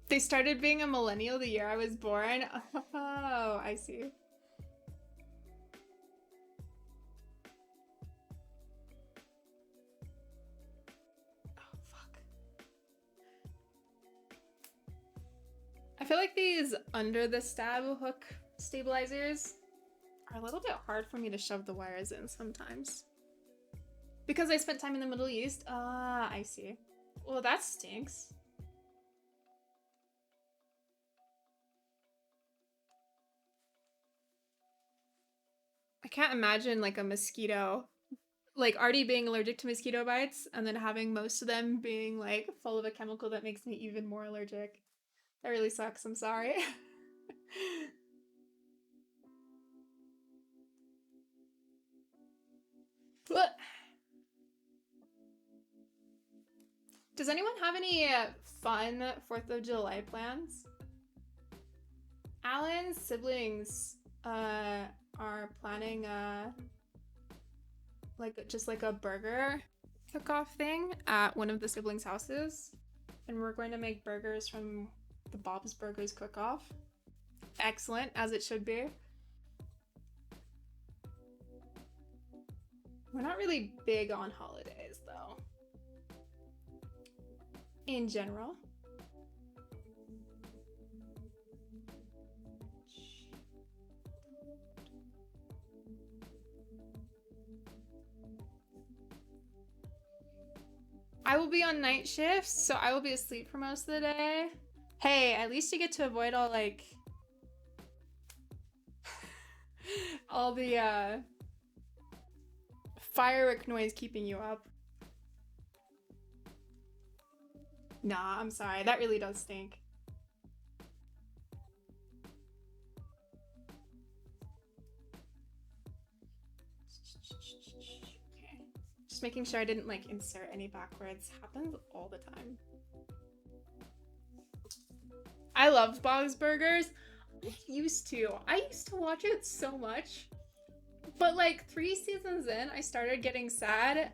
They started being a millennial the year I was born. Oh, I see. Oh, fuck. I feel like these under the stab hook stabilizers are a little bit hard for me to shove the wires in sometimes. Because I spent time in the Middle East? Ah, I see. Well, that stinks. I can't imagine like a mosquito, like already being allergic to mosquito bites and then having most of them being like full of a chemical that makes me even more allergic. That really sucks. I'm sorry. What? Does anyone have any fun 4th of July plans? Alan's siblings are planning like just like a burger cook-off thing at one of the siblings' houses, and we're going to make burgers from the Bob's Burgers cook-off. Excellent, as it should be. We're not really big on holidays though, in general. I will be on night shifts, so I will be asleep for most of the day. Hey, at least you get to avoid all like all the firework noise keeping you up. Nah, I'm sorry. That really does stink. Okay. Just making sure I didn't like insert any backwards. Happens all the time. I loved Bob's Burgers. I used to watch it so much. But like 3 seasons in, I started getting sad.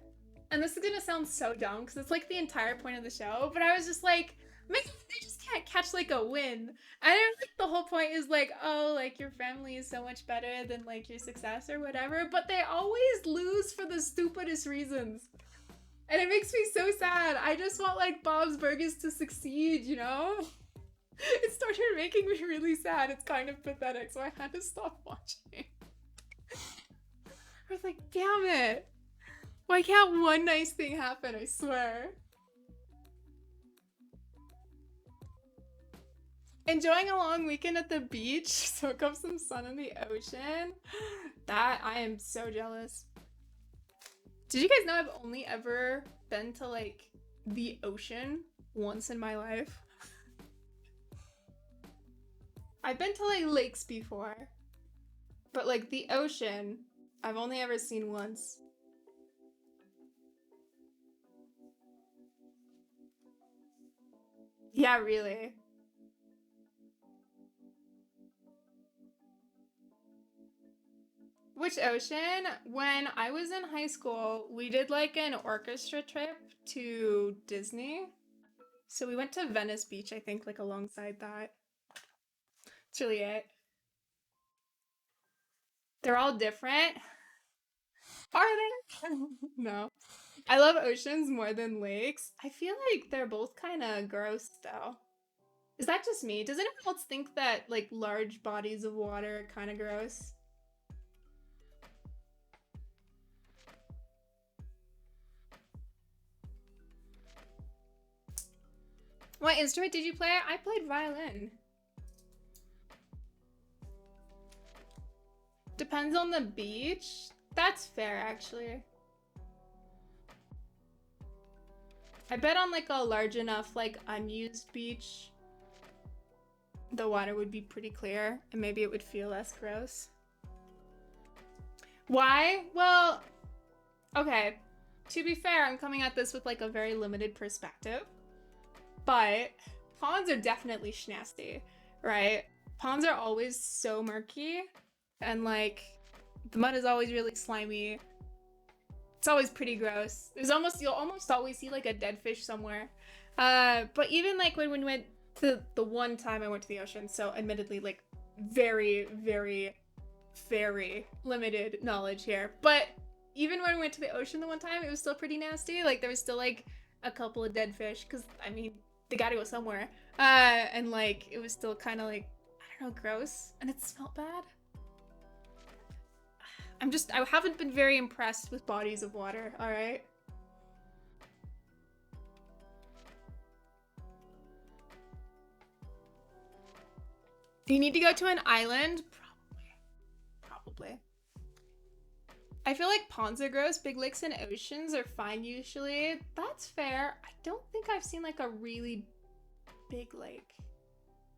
And this is gonna sound so dumb because it's like the entire point of the show, but I was just like, man, they just can't catch like a win. And I think the whole point is like, oh, like your family is so much better than like your success or whatever, but they always lose for the stupidest reasons. And it makes me so sad. I just want like Bob's Burgers to succeed, you know? It started making me really sad. It's kind of pathetic, so I had to stop watching. I was like, damn it. Why can't one nice thing happen, I swear. Enjoying a long weekend at the beach, soak up some sun in the ocean. That, I am so jealous. Did you guys know I've only ever been to like the ocean once in my life? I've been to like lakes before, but like the ocean, I've only ever seen once. Yeah, really. Which ocean? When I was in high school, we did like an orchestra trip to Disney. So we went to Venice Beach, I think, like alongside that. That's really it. They're all different. Are they? No. I love oceans more than lakes. I feel like they're both kind of gross though. Is that just me? Does anyone else think that like large bodies of water are kind of gross? What instrument did you play? I played violin. Depends on the beach. That's fair, actually. I bet on like a large enough, like unused beach, the water would be pretty clear and maybe it would feel less gross. Why? Well, okay. To be fair, I'm coming at this with like a very limited perspective, but ponds are definitely schnasty, right? Ponds are always so murky and like the mud is always really slimy. It's always pretty gross. You'll almost always see like a dead fish somewhere. But even like when we went to the one time I went to the ocean, so admittedly like very, very, very limited knowledge here. But even when we went to the ocean the one time, it was still pretty nasty. Like there was still like a couple of dead fish because I mean they gotta go somewhere. And like it was still kind of like I don't know, gross, and it smelled bad. I haven't been very impressed with bodies of water, all right? Do you need to go to an island? Probably. I feel like ponds are gross. Big lakes and oceans are fine usually. That's fair. I don't think I've seen like a really big lake.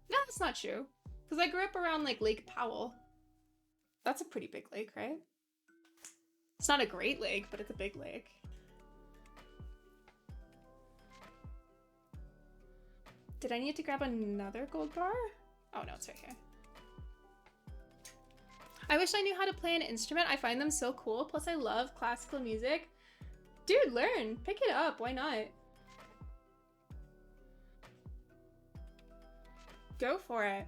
No, that's not true. Because I grew up around like Lake Powell. That's a pretty big lake, right? It's not a great lake, but it's a big lake. Did I need to grab another gold bar? Oh no, it's right here. I wish I knew how to play an instrument. I find them so cool. Plus I love classical music. Dude, learn. Pick it up. Why not? Go for it.